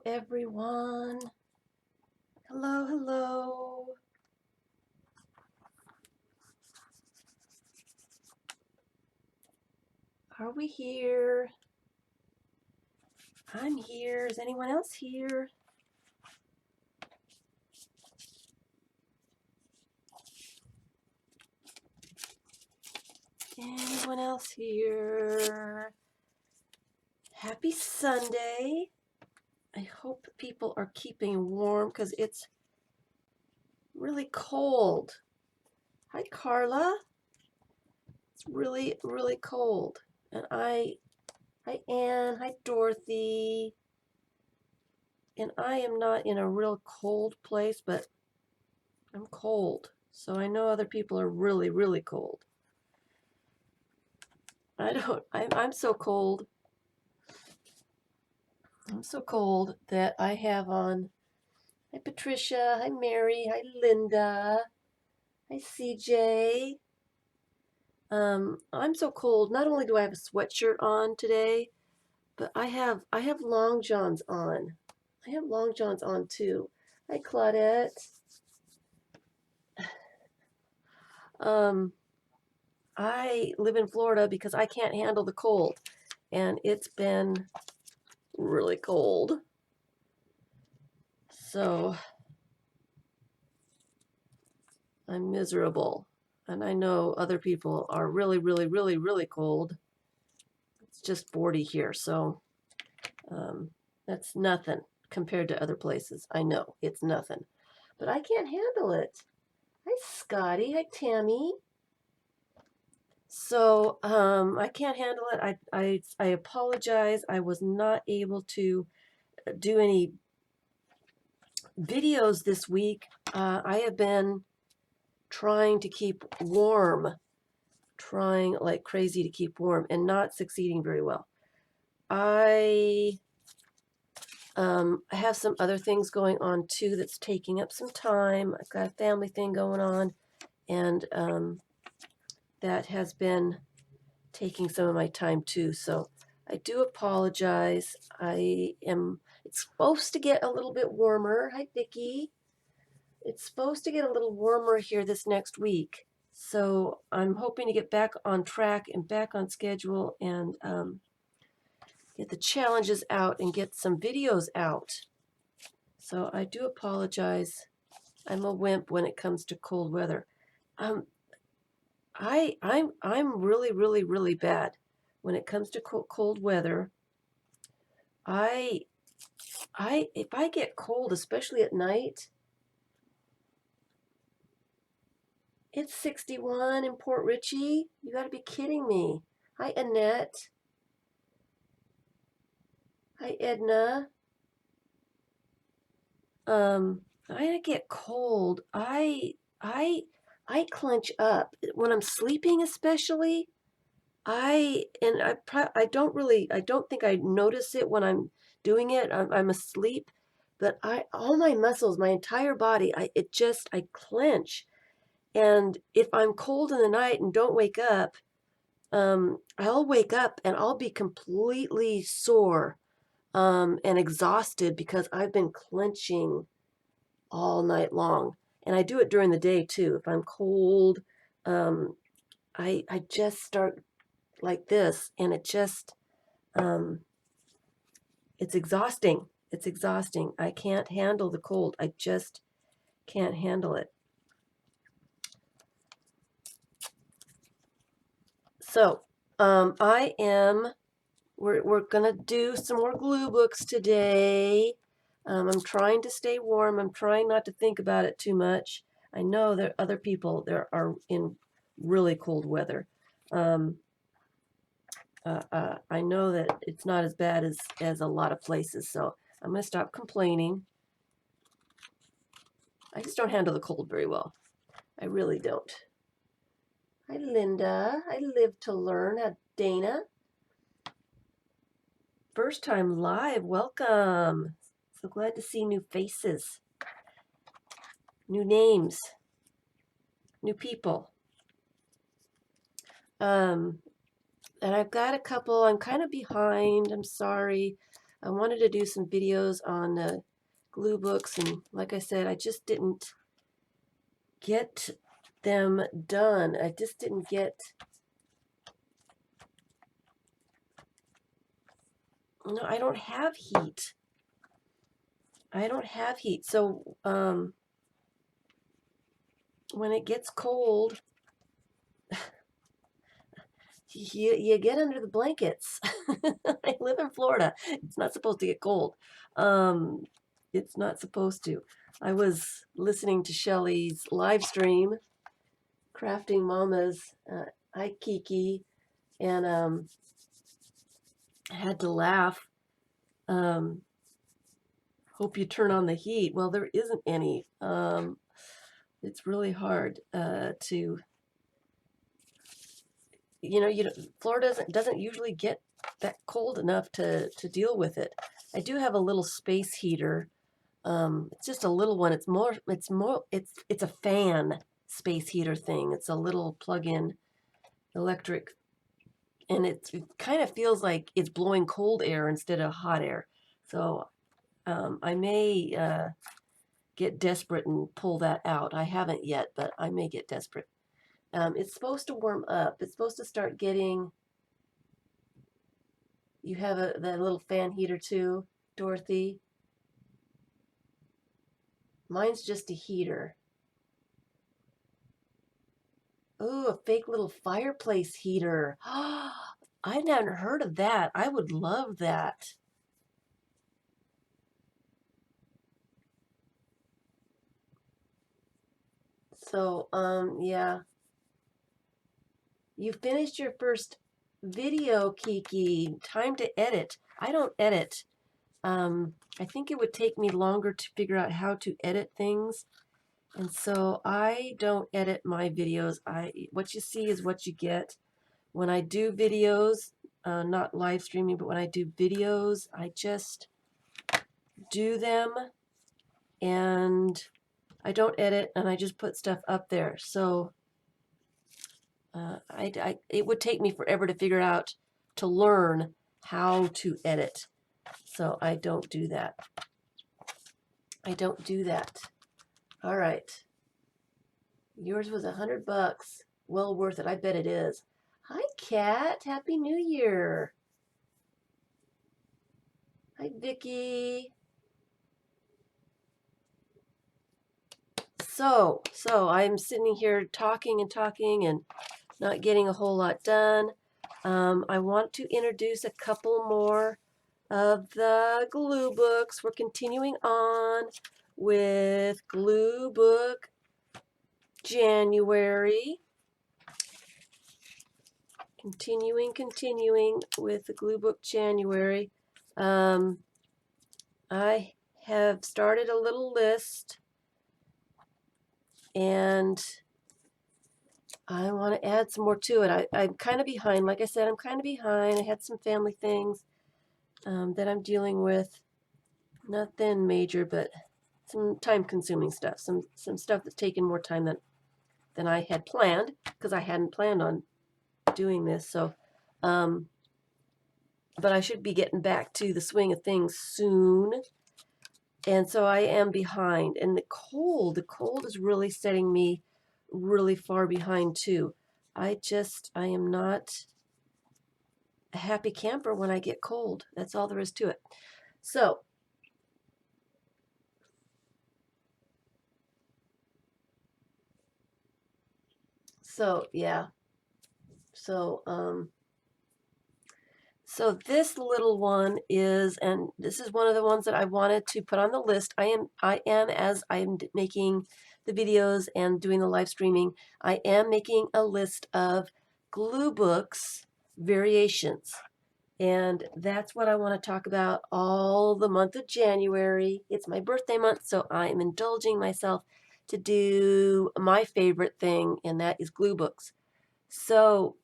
everyone. Hello, hello. Are we here? I'm here. Is anyone else here? Anyone else here? Happy Sunday. I hope people are keeping warm because it's really cold. Hi, Carla. It's really, really cold. And hi, Ann. Hi, Dorothy. And I am not in a real cold place, but I'm cold. So I know other people are really, really cold. I'm so cold. I'm so cold that I have on, hi Patricia, hi Mary, hi Linda, hi CJ. I'm so cold. Not only do I have a sweatshirt on today, but I have long johns on. I have long johns on too. Hi Claudette. I live in Florida because I can't handle the cold, and it's been really cold. So I'm miserable. And I know other people are really, really, really, really cold. It's just 40 here, so that's nothing compared to other places. I know it's nothing, but I can't handle it. Hi, Scotty. Hi, Tammy. So I can't handle it. I apologize. I was not able to do any videos this week. I have been trying to keep warm, trying like crazy to keep warm and not succeeding very well. I have some other things going on too that's taking up some time. I've got a family thing going on, and that has been taking some of my time too. So I do apologize. It's supposed to get a little bit warmer. Hi, Vicki. It's supposed to get a little warmer here this next week. So I'm hoping to get back on track and back on schedule and get the challenges out and get some videos out. So I do apologize. I'm a wimp when it comes to cold weather. I'm really, really, really bad when it comes to cold weather. If I get cold, especially at night, it's 61 in Port Richey. You got to be kidding me. Hi, Annette. Hi, Edna. I get cold. I clench up when I'm sleeping, especially. I don't think I notice it when I'm doing it. I'm asleep, but all my muscles, my entire body, I clench. And if I'm cold in the night and don't wake up, I'll wake up and I'll be completely sore, and exhausted because I've been clenching all night long. And I do it during the day too. If I'm cold, I just start like this, and it's exhausting. It's exhausting. I can't handle the cold. I just can't handle it. So we're gonna do some more glue books today. I'm trying to stay warm. I'm trying not to think about it too much. I know that other people there are in really cold weather. I know that it's not as bad as a lot of places, so I'm going to stop complaining. I just don't handle the cold very well. I really don't. Hi, Linda. I live to learn. Hi, Dana. First time live. Welcome. So glad to see new faces, new names, new people. And I've got a couple. I'm kind of behind. I'm sorry. I wanted to do some videos on glue books, and like I said, I just didn't get them done. I just didn't get... No, I don't have heat. I don't have heat. So when it gets cold, you get under the blankets. I live in Florida. It's not supposed to get cold. It's not supposed to. I was listening to Shelly's live stream, Crafting Mamas. Hi, Kiki. And I had to laugh. Hope you turn on the heat. Well, there isn't any. It's really hard to, Florida doesn't usually get that cold enough to deal with it. I do have a little space heater. It's just a little one. It's a fan space heater thing. It's a little plug-in electric, and it kind of feels like it's blowing cold air instead of hot air. So I may get desperate and pull that out. I haven't yet, but I may get desperate. It's supposed to warm up. It's supposed to start getting... You have that little fan heater too, Dorothy? Mine's just a heater. Oh, a fake little fireplace heater. I've never heard of that. I would love that. So, yeah. You finished your first video, Kiki. Time to edit. I don't edit. I think it would take me longer to figure out how to edit things. And so I don't edit my videos. What you see is what you get. When I do videos, not live streaming, but when I do videos, I just do them and I don't edit, and I just put stuff up there. So it would take me forever to figure out, to learn how to edit. So I don't do that. I don't do that. All right. Yours was $100. Well worth it. I bet it is. Hi, Kat. Happy New Year. Hi, Vicky. So I'm sitting here talking and not getting a whole lot done. I want to introduce a couple more of the glue books. We're continuing on with Glue Book January. Continuing with the Glue Book January. I have started a little list, and I want to add some more to it. I'm kind of behind. Like I said, I'm kind of behind. I had some family things that I'm dealing with. Nothing major, but some time-consuming stuff. Some stuff that's taken more time than I had planned, because I hadn't planned on doing this. So, but I should be getting back to the swing of things soon. And so I am behind. And the cold is really setting me really far behind too. I am not a happy camper when I get cold. That's all there is to it. So yeah. So this little one is, and this is one of the ones that I wanted to put on the list. I am as I'm making the videos and doing the live streaming, I am making a list of glue books variations. And that's what I want to talk about all the month of January. It's my birthday month, so I am indulging myself to do my favorite thing, and that is glue books. So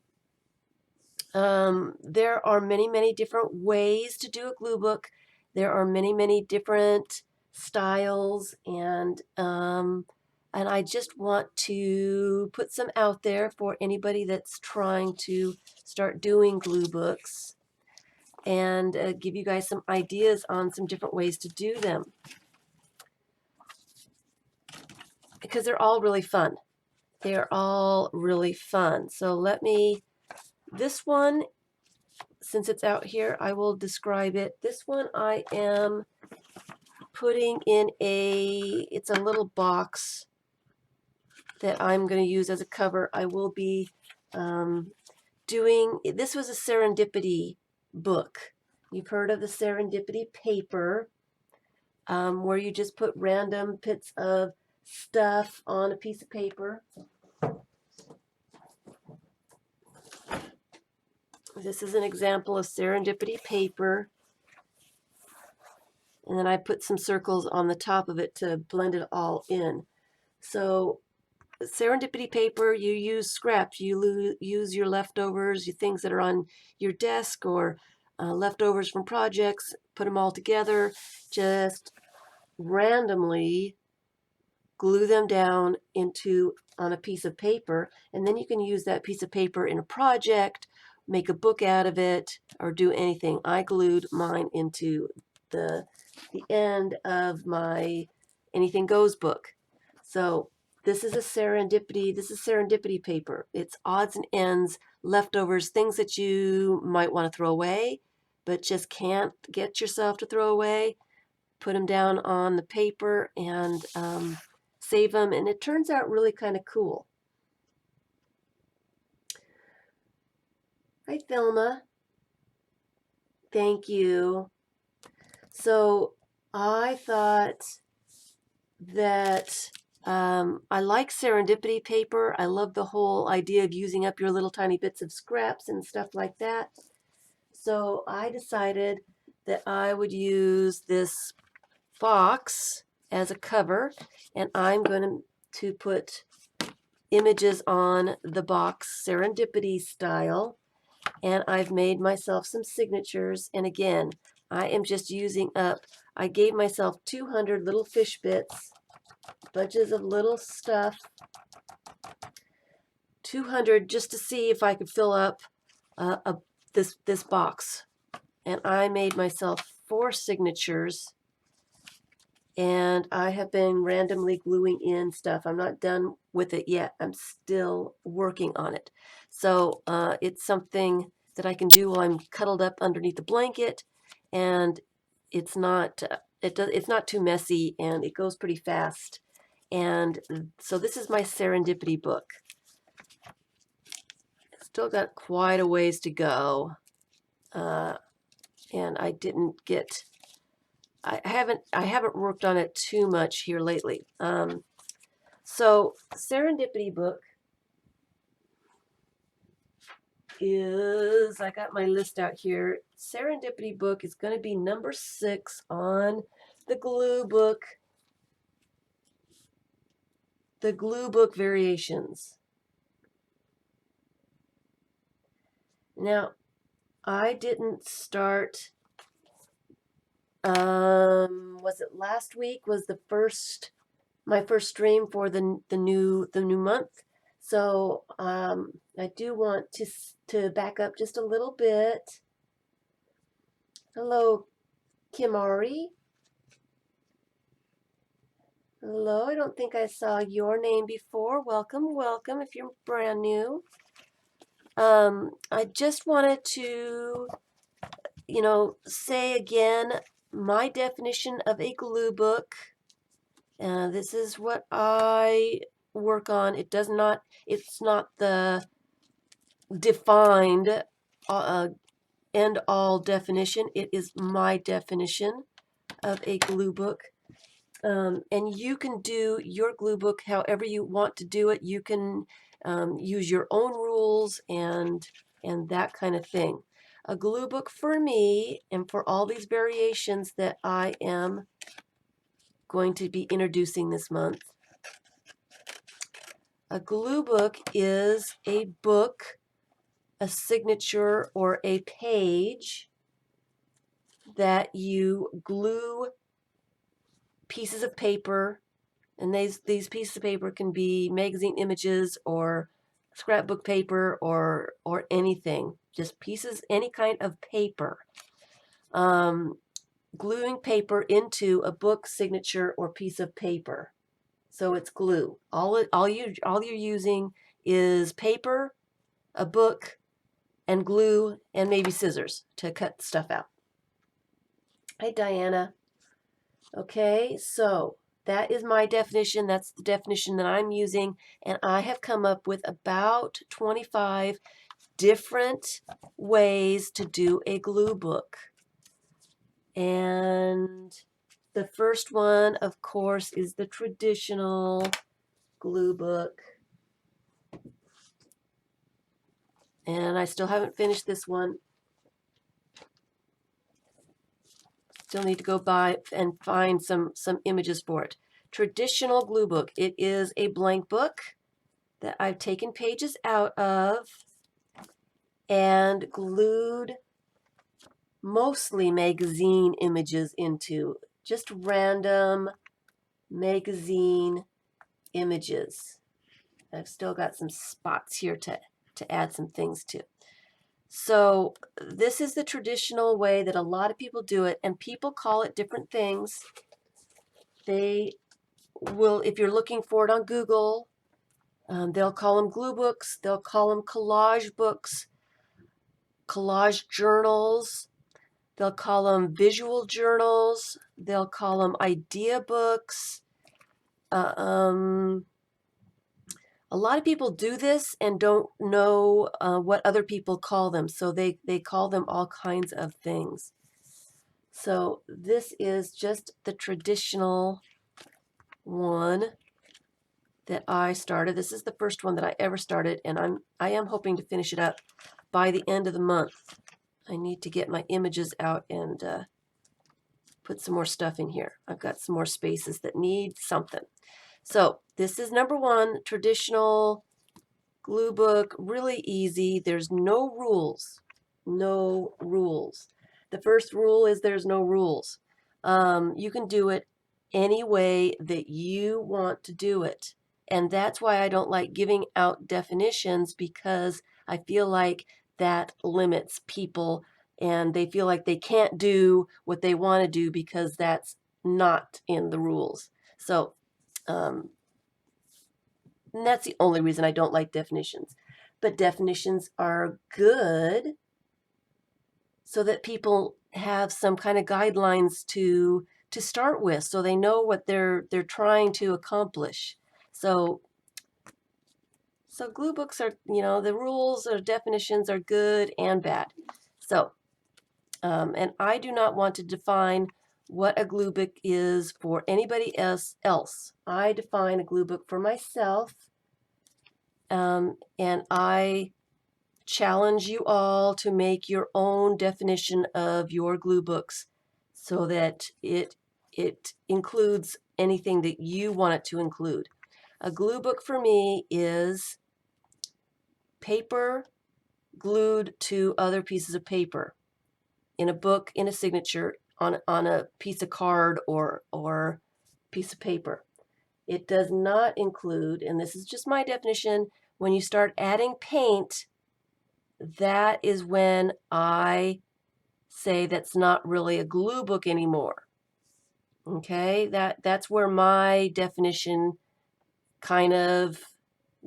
there are many different ways to do a glue book. There are many different styles, and I just want to put some out there for anybody that's trying to start doing glue books. and give you guys some ideas on some different ways to do them, because they're all really fun. They are all really fun. So this one, since it's out here, I will describe it. This one I am putting in it's a little box that I'm going to use as a cover. I will be this was a serendipity book. You've heard of the serendipity paper, where you just put random bits of stuff on a piece of paper. This is an example of serendipity paper. And then I put some circles on the top of it to blend it all in. So serendipity paper, you use scraps. You use your leftovers, your things that are on your desk, or leftovers from projects, put them all together, just randomly glue them down on a piece of paper, and then you can use that piece of paper in a project, make a book out of it, or do anything. I glued mine into the end of my Anything Goes book. So this is serendipity paper. It's odds and ends, leftovers, things that you might want to throw away, but just can't get yourself to throw away. Put them down on the paper and save them, and it turns out really kind of cool. Hi, Thelma. Thank you. So I thought that I like serendipity paper. I love the whole idea of using up your little tiny bits of scraps and stuff like that. So I decided that I would use this box as a cover, and I'm going to put images on the box serendipity style, and I've made myself some signatures. And again, I am just I gave myself 200 little fish bits, bunches of little stuff, 200 just to see if I could fill up this box. And I made myself 4 signatures, and I have been randomly gluing in stuff. I'm not done with it yet. I'm still working on it. So it's something that I can do while I'm cuddled up underneath the blanket, and it's not too messy, and it goes pretty fast. And so this is my serendipity book. Still got quite a ways to go, and I haven't worked on it too much here lately. So serendipity book is, I got my list out here. Serendipity book is going to be number 6 on the glue book variations. Now, I didn't start, was it last week was my first stream for the new month. So I do want to back up just a little bit. Hello, Kimari. Hello, I don't think I saw your name before. Welcome, welcome if you're brand new. I just wanted to, say again my definition of a glue book. This is what I work on. It's not the defined end-all definition. It is my definition of a glue book. And you can do your glue book however you want to do it. You can use your own rules and that kind of thing. A glue book for me, and for all these variations that I am going to be introducing this month, a glue book is a book, a signature, or a page that you glue pieces of paper, and these pieces of paper can be magazine images or scrapbook paper or anything, just pieces, any kind of paper. gluing paper into a book, signature, or piece of paper. So it's glue. All you're using is paper, a book, and glue, and maybe scissors to cut stuff out. Hi, Diana. Okay, so that is my definition. That's the definition that I'm using, and I have come up with about 25 different ways to do a glue book. And the first one, of course, is the traditional glue book. And I still haven't finished this one. Still need to go by and find some images for it. Traditional glue book. It is a blank book that I've taken pages out of and glued mostly magazine images into. Just random magazine images. I've still got some spots here to add some things to. So this is the traditional way that a lot of people do it, and people call it different things. They will, if you're looking for it on Google, they'll call them glue books, they'll call them collage books, collage journals, they'll call them visual journals, they'll call them idea books. A lot of people do this and don't know what other people call them, so they call them all kinds of things. So this is just the traditional one that I started. This is the first one that I ever started, and I am hoping to finish it up by the end of the month. I need to get my images out and put some more stuff in here. I've got some more spaces that need something. So this is number one, traditional glue book, really easy. There's no rules. No rules. The first rule is there's no rules. You can do it any way that you want to do it. And that's why I don't like giving out definitions, because I feel like that limits people and they feel like they can't do what they want to do because that's not in the rules. So, and that's the only reason I don't like definitions. But definitions are good so that people have some kind of guidelines to start with, so they know what they're trying to accomplish. So glue books are, the rules or definitions are good and bad. So, and I do not want to define what a glue book is for anybody else. I define a glue book for myself. And I challenge you all to make your own definition of your glue books so that it includes anything that you want it to include. A glue book for me is paper glued to other pieces of paper, in a book, in a signature, on a piece of card or piece of paper. It does not include, and this is just my definition, when you start adding paint, that is when I say that's not really a glue book anymore. Okay, that's where my definition kind of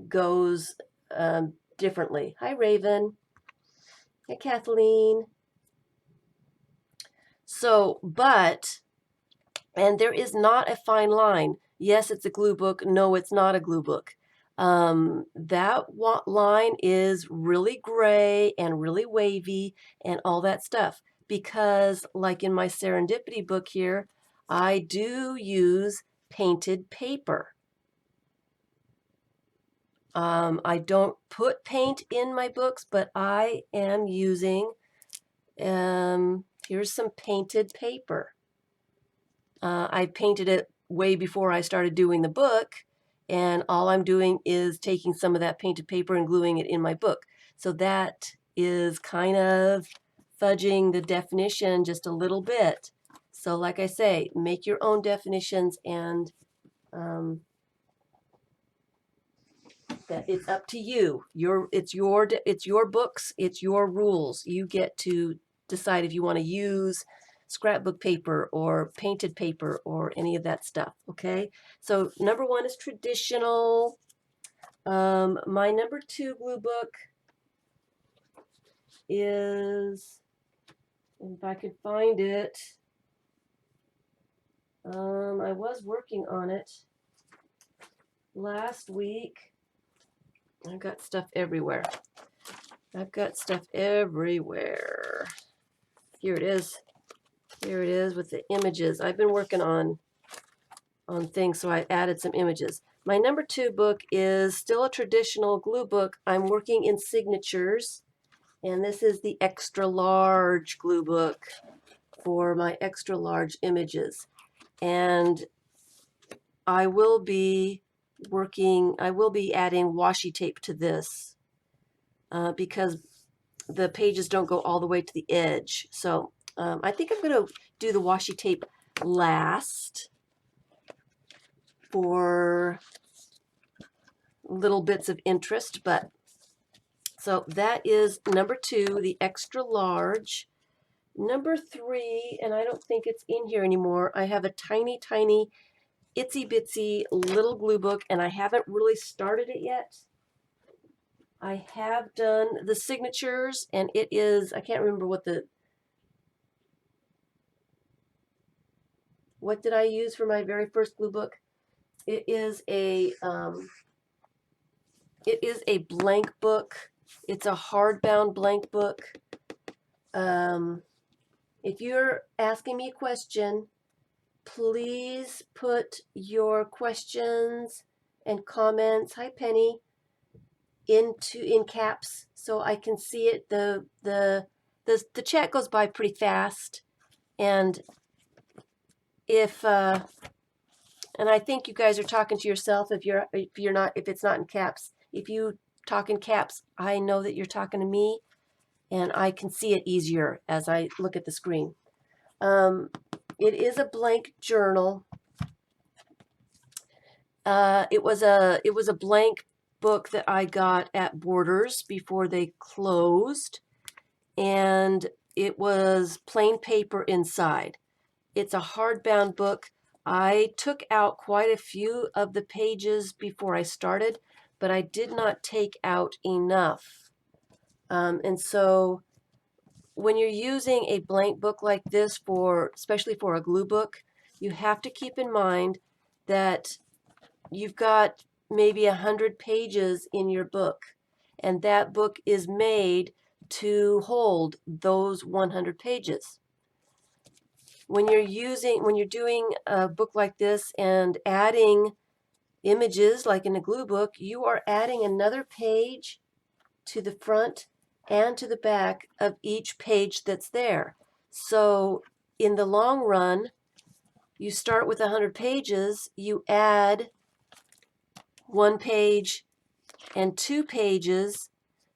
goes differently. Hi, Raven. Hi, Kathleen. So, and there is not a fine line. Yes, it's a glue book. No, it's not a glue book. That line is really gray and really wavy and all that stuff, because like in my Serendipity book here, I do use painted paper. I don't put paint in my books, but I am using, here's some painted paper. I painted it way before I started doing the book, and all I'm doing is taking some of that painted paper and gluing it in my book. So that is kind of fudging the definition just a little bit. So like I say, make your own definitions, and that it's up to you. It's your books, it's your rules. You get to decide if you want to use scrapbook paper or painted paper or any of that stuff, okay? So number 1 is traditional. My number 2 glue book is, if I could find it, I was working on it last week. I've got stuff everywhere. I've got stuff everywhere. Here it is. Here it is with the images. I've been working on things, so I added some images. My number 2 book is still a traditional glue book. I'm working in signatures, and this is the extra large glue book for my extra large images. And I will be adding washi tape to this because the pages don't go all the way to the edge. So I think I'm going to do the washi tape last for little bits of interest. But so that is number 2, the extra large. Number 3, and I don't think it's in here anymore, I have a tiny, tiny, itsy bitsy little glue book, and I haven't really started it yet. I have done the signatures, and it is, I can't remember what did I use for my very first glue book? It is a blank book. It's a hardbound blank book. If you're asking me a question, please put your questions and comments, hi Penny, in caps so I can see it. The chat goes by pretty fast, and if and I think you guys are talking to yourself if it's not in caps. If you talk in caps, I know that you're talking to me, and I can see it easier as I look at the screen. It is a blank journal. It was a blank book that I got at Borders before they closed, and it was plain paper inside. It's a hardbound book. I took out quite a few of the pages before I started, but I did not take out enough. And so when you're using a blank book like this, especially for a glue book, you have to keep in mind that you've got maybe 100 pages in your book, and that book is made to hold those 100 pages. When you're doing a book like this and adding images like in a glue book, you are adding another page to the front and to the back of each page that's there. So in the long run, you start with 100 pages, you add 1 page and 2 pages.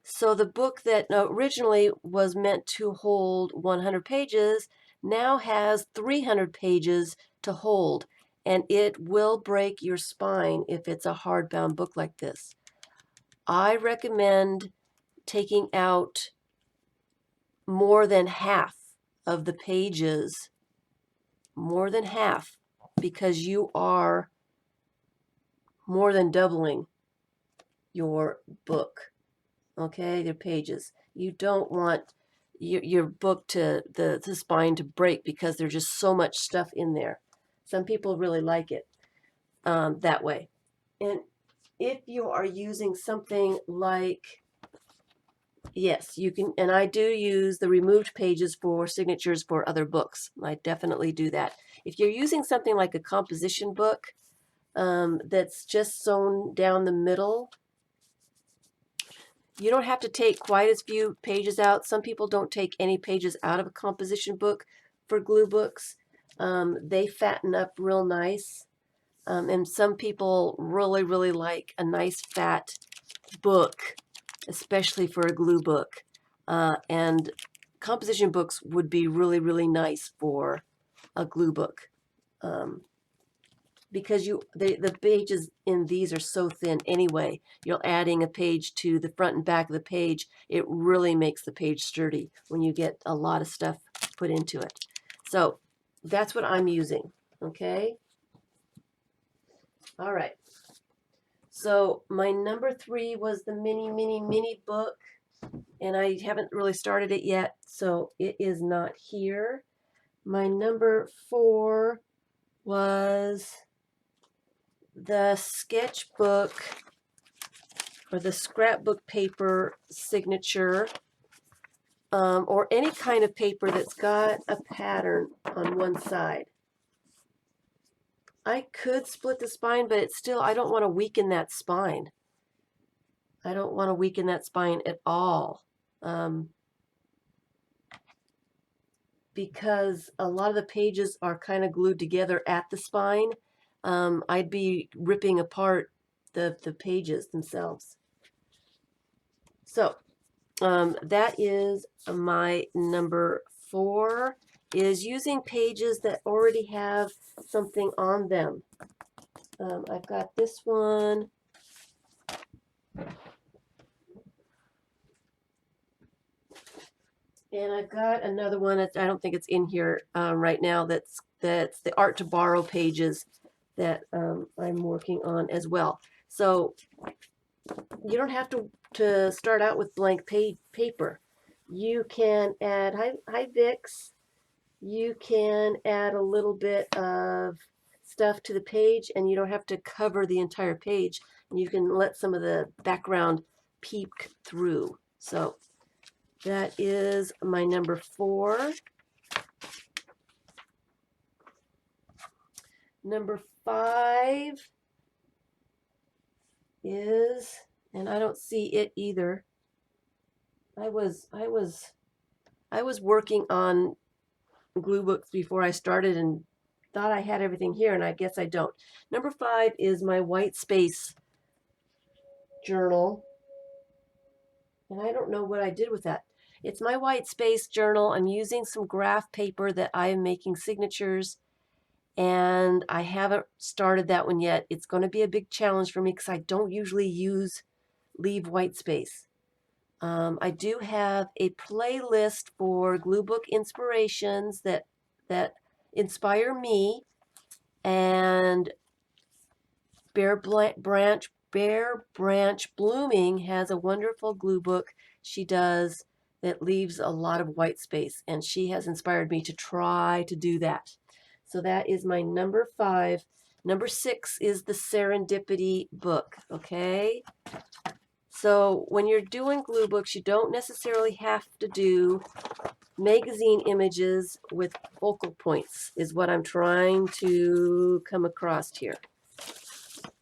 So the book that originally was meant to hold 100 pages now has 300 pages to hold, and it will break your spine if it's a hardbound book like this. I recommend taking out more than half of the pages, more than half, because you are more than doubling your book, okay, your pages. You don't want your book the spine to break because there's just so much stuff in there. Some people really like it that way. And if you are using something like, yes, you can, and I do use the removed pages for signatures for other books. I definitely do that. If you're using something like a composition book that's just sewn down the middle, you don't have to take quite as few pages out. Some people don't take any pages out of a composition book for glue books. They fatten up real nice. And some people really, really like a nice fat book, especially for a glue book. And composition books would be really, really nice for a glue book. because the pages in these are so thin anyway, you're adding a page to the front and back of the page. It really makes the page sturdy when you get a lot of stuff put into it. So that's what I'm using, okay? All right. So my number 3 was the mini book, and I haven't really started it yet, so it is not here. My number 4 was the sketchbook or the scrapbook paper signature, or any kind of paper that's got a pattern on one side. I could split the spine, but it's still, I don't want to weaken that spine. I don't want to weaken that spine at all. Because a lot of the pages are kind of glued together at the spine. I'd be ripping apart the pages themselves. So that is my number 4, is using pages that already have something on them. I've got this one. And I've got another one. I don't think it's in here right now. That's the Art to Borrow pages that I'm working on as well. So you don't have to start out with blank paper. You can add, hi Vix, you can add a little bit of stuff to the page, and you don't have to cover the entire page. You can let some of the background peek through. So that is my number 4. Number 5 is, and I don't see it either. I was working on glue books before I started and thought I had everything here, and I guess I don't. Number 5 is my white space journal, and I don't know what I did with that. It's my white space journal. I'm using some graph paper that I am making signatures, and I haven't started that one yet. It's going to be a big challenge for me because I don't usually leave white space. I do have a playlist for glue book inspirations that inspire me, and Bare Branch Blooming has a wonderful glue book she does that leaves a lot of white space, and she has inspired me to try to do that. So that is my number 5. Number 6 is the Serendipity book, okay? So when you're doing glue books, you don't necessarily have to do magazine images with focal points, is what I'm trying to come across here.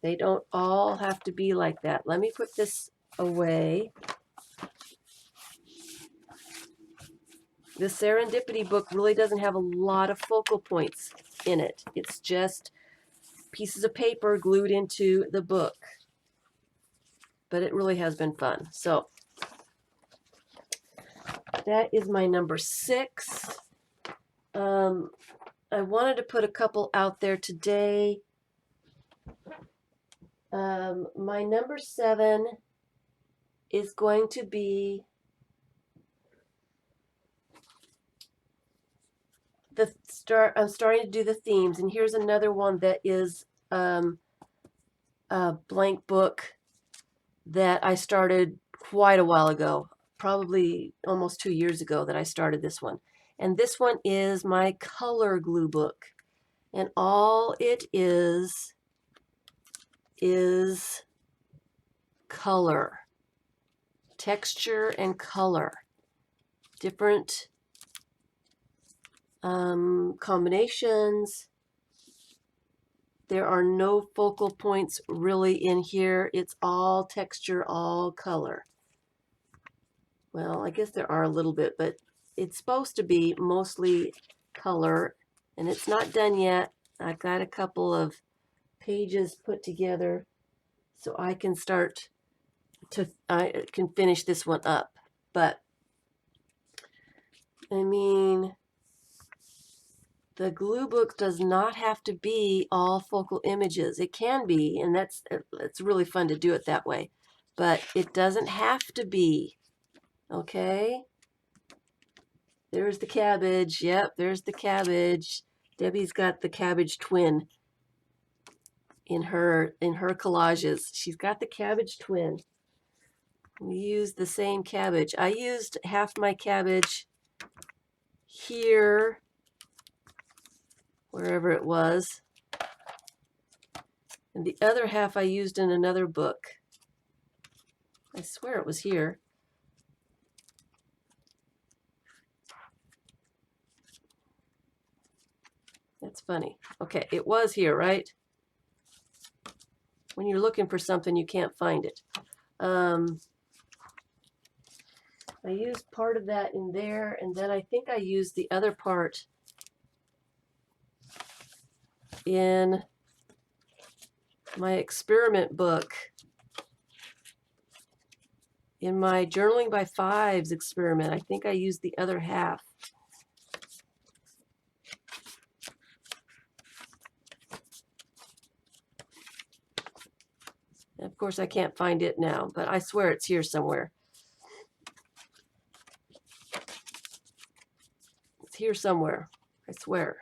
They don't all have to be like that. Let me put this away. The Serendipity book really doesn't have a lot of focal points in it. It's just pieces of paper glued into the book. But it really has been fun. So that is my number 6. I wanted to put a couple out there today. My number 7 is going to be I'm starting to do the themes, and here's another one that is a blank book that I started quite a while ago, probably almost 2 years ago that I started this one. And this one is my color glue book, and all it is color, texture and color, different combinations. There are no focal points really in here. It's all texture, all color. Well, I guess there are a little bit, but it's supposed to be mostly color, and it's not done yet. I've got a couple of pages put together so I can I can finish this one up. But I mean, the glue book does not have to be all focal images. It can be, and it's really fun to do it that way, but it doesn't have to be. Okay, there's the cabbage. Yep, there's the cabbage. Debbie's got the cabbage twin in her collages. She's got the cabbage twin. We used the same cabbage. I used half my cabbage here, wherever it was, and the other half I used in another book. I swear it was here. That's funny. Okay, it was here, right? When you're looking for something, you can't find it. I used part of that in there, and then I think I used the other part in my experiment book, in my Journaling by Fives experiment. I think I used the other half. And of course, I can't find it now, but I swear it's here somewhere. It's here somewhere, I swear.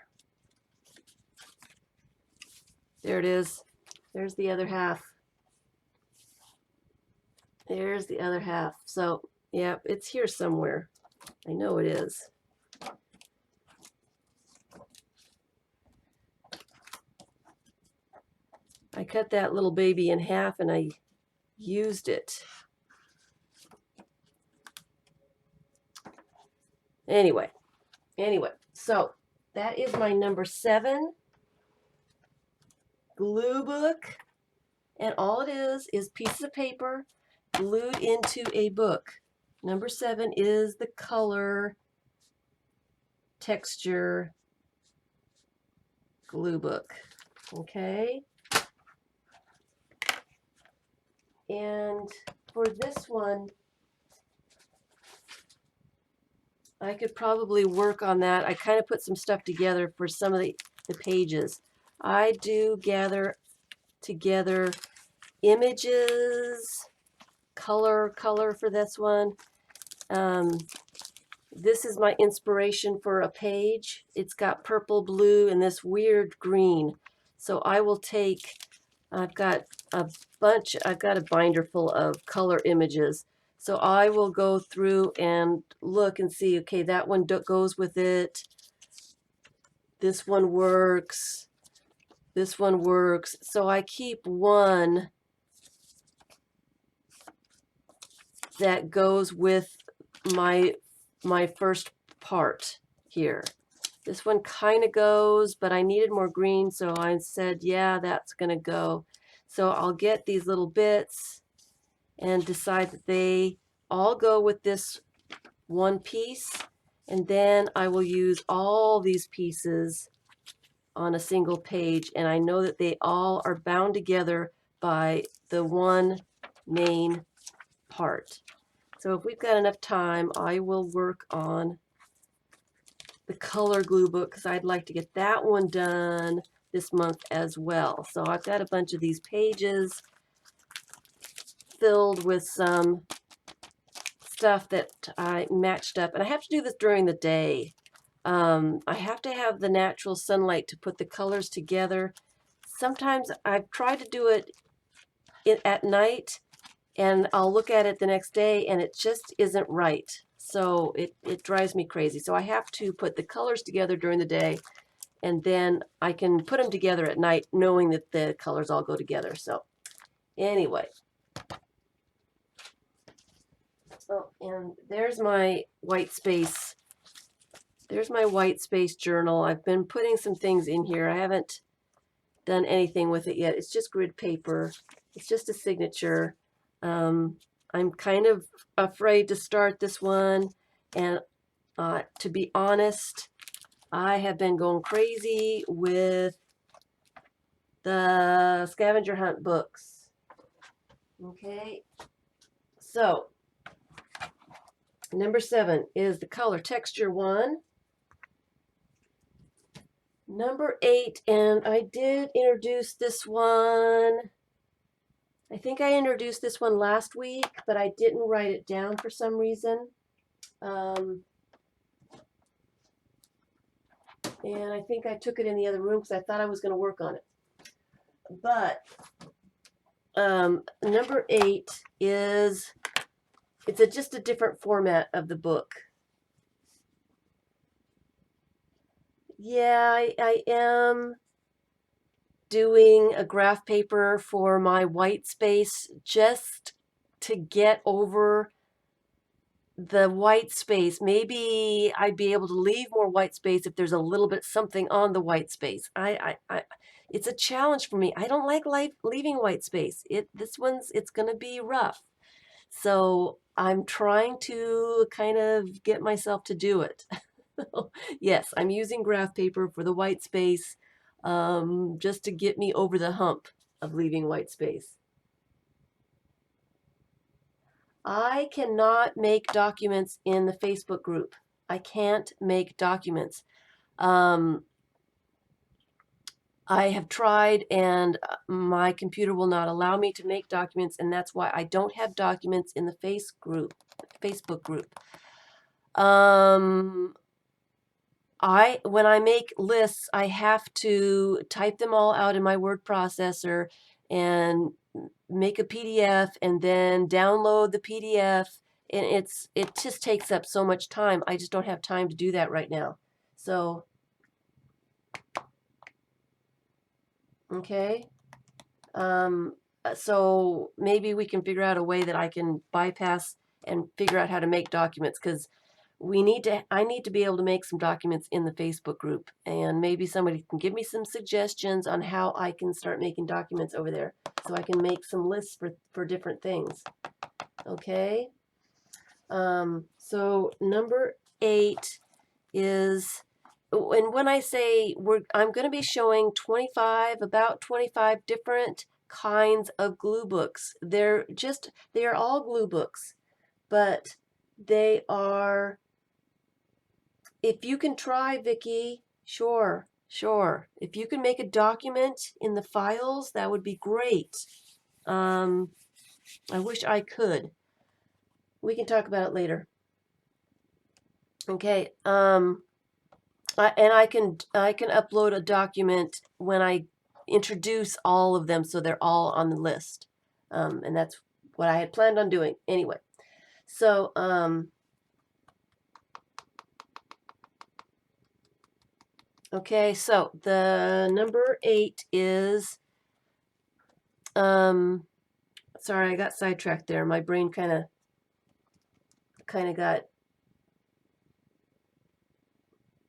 There it is. There's the other half. There's the other half. So, yeah, it's here somewhere. I know it is. I cut that little baby in half and I used it. Anyway, so that is my number 7 glue book. And all it is pieces of paper glued into a book. Number 7 is the color texture glue book. Okay. And for this one, I could probably work on that. I kind of put some stuff together for some of the pages. I do gather together images, color for this one. This is my inspiration for a page. It's got purple, blue, and this weird green. So I will take, I've got a binder full of color images. So I will go through and look and see, okay, that one goes with it. This one works. This one works. So I keep one that goes with my first part here. This one kind of goes, but I needed more green, so I said, yeah, that's going to go. So I'll get these little bits and decide that they all go with this one piece, and then I will use all these pieces on a single page, and I know that they all are bound together by the one main part. So if we've got enough time, I will work on the color glue book because I'd like to get that one done this month as well. So I've got a bunch of these pages filled with some stuff that I matched up, and I have to do this during the day. I have to have the natural sunlight to put the colors together. Sometimes I've tried to do it at night, and I'll look at it the next day and it just isn't right. So it drives me crazy. So I have to put the colors together during the day, and then I can put them together at night knowing that the colors all go together. So anyway. Oh, and there's my white space. There's my white space journal. I've been putting some things in here. I haven't done anything with it yet. It's just grid paper. It's just a signature. I'm kind of afraid to start this one, and to be honest, I have been going crazy with the Scavenger Hunt books. Okay, so number 7 is the color texture one. Number 8, and I did introduce this one. I think I introduced this one last week, but I didn't write it down for some reason. And I think I took it in the other room because I thought I was going to work on it. But number 8 is, it's just a different format of the book. Yeah, I am doing a graph paper for my white space just to get over the white space. Maybe I'd be able to leave more white space if there's a little bit something on the white space. It's a challenge for me. I don't like leaving white space. It's going to be rough. So I'm trying to kind of get myself to do it. Yes, I'm using graph paper for the white space, just to get me over the hump of leaving white space. I cannot make documents in the Facebook group. I can't make documents. I have tried, and my computer will not allow me to make documents, and that's why I don't have documents in the Facebook group. When I make lists, I have to type them all out in my word processor and make a PDF and then download the PDF. And it just takes up so much time. I just don't have time to do that right now. So, okay. So maybe we can figure out a way that I can bypass and figure out how to make documents, because I need to be able to make some documents in the Facebook group, and maybe somebody can give me some suggestions on how I can start making documents over there so I can make some lists for different things. Okay. So number 8 is, and when I say I'm going to be showing about 25 different kinds of glue books. They are all glue books, but they are, if you can try, Vicki, sure. If you can make a document in the files, that would be great. I wish I could. We can talk about it later. Okay. I can upload a document when I introduce all of them, so they're all on the list. And that's what I had planned on doing anyway. So, okay, so the number 8 is, sorry, I got sidetracked there. My brain kind of got,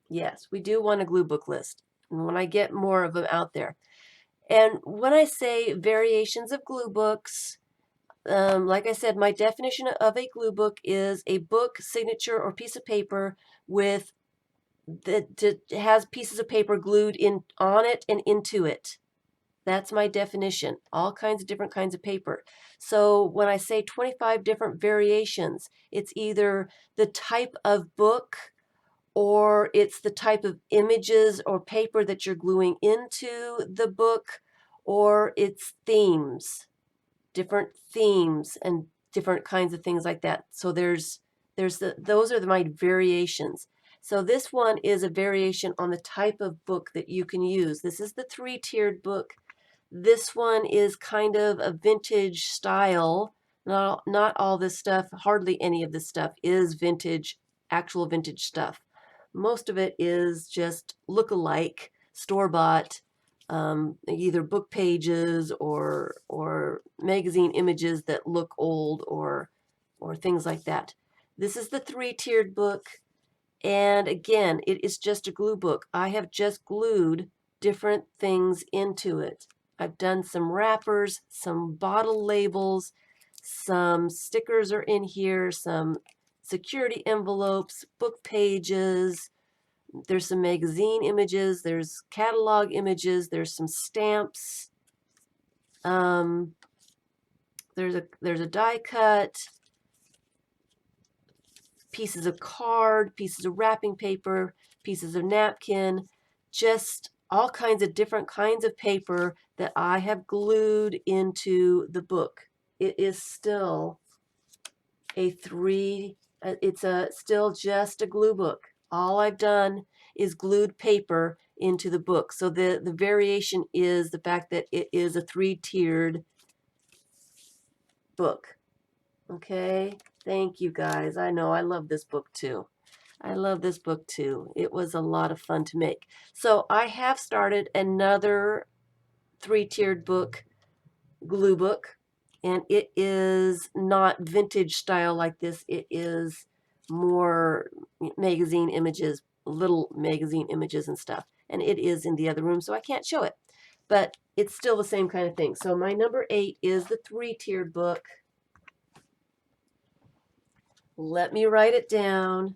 yes, we do want a glue book list. And when I get more of them out there. And when I say variations of glue books, like I said, my definition of a glue book is a book, signature, or piece of paper that has pieces of paper glued on it and into it. That's my definition. All kinds of different kinds of paper. So when I say 25 different variations, it's either the type of book, or it's the type of images or paper that you're gluing into the book, or it's different themes and different kinds of things like that. So those are my variations. So this one is a variation on the type of book that you can use. This is the 3-tiered book. This one is kind of a vintage style. Not all this stuff, hardly any of this stuff is vintage, actual vintage stuff. Most of it is just look-alike, store-bought, either book pages or magazine images that look old or things like that. This is the 3-tiered book, and again, it is just a glue book. I have just glued different things into it. I've done some wrappers, some bottle labels, some stickers are in here, some security envelopes, book pages. There's some magazine images, there's catalog images, there's some stamps. There's a die cut, pieces of card, pieces of wrapping paper, pieces of napkin, just all kinds of different kinds of paper that I have glued into the book. It is still it's still just a glue book. All I've done is glued paper into the book. So the variation is the fact that it is a 3-tiered book. Okay, thank you guys. I know I love this book too. I love this book too. It was a lot of fun to make. So I have started another 3-tiered book, glue book, and it is not vintage style like this. It is more magazine images, little magazine images and stuff. And it is in the other room, so I can't show it. But it's still the same kind of thing. So my number 8 is the 3-tiered book. Let me write it down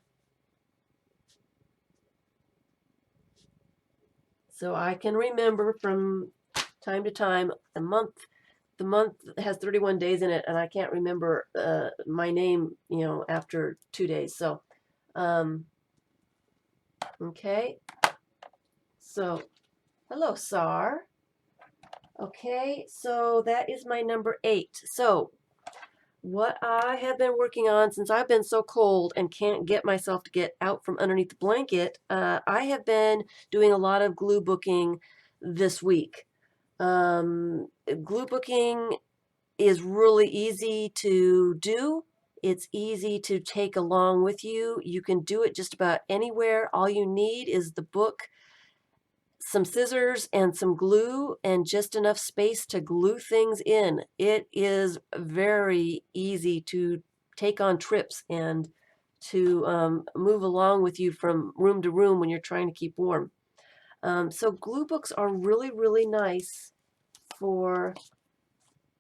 so I can remember from time to time. The month has 31 days in it, and I can't remember my name, after 2 days. So, okay. So, hello, Sar. Okay, so that is my number 8. So, what I have been working on since I've been so cold and can't get myself to get out from underneath the blanket, I have been doing a lot of glue booking this week. Glue booking is really easy to do. It's easy to take along with you. You can do it just about anywhere. All you need is the book, some scissors, and some glue, and just enough space to glue things in. It is very easy to take on trips and to move along with you from room to room when you're trying to keep warm. So glue books are really, really nice for,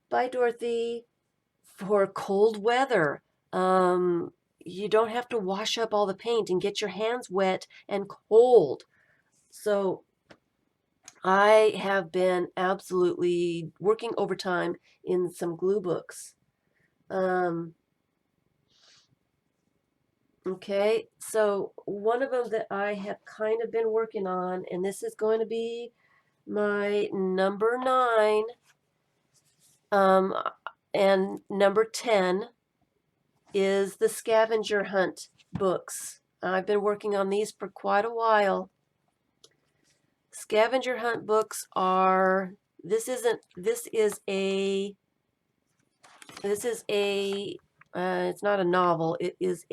bye Dorothy, for cold weather. You don't have to wash up all the paint and get your hands wet and cold. So I have been absolutely working overtime in some glue books. Okay, so one of them that I have kind of been working on, and this is going to be my number 9, and number 10 is the Scavenger Hunt books. I've been working on these for quite a while. Scavenger Hunt books are, this is a, it's not a novel, it's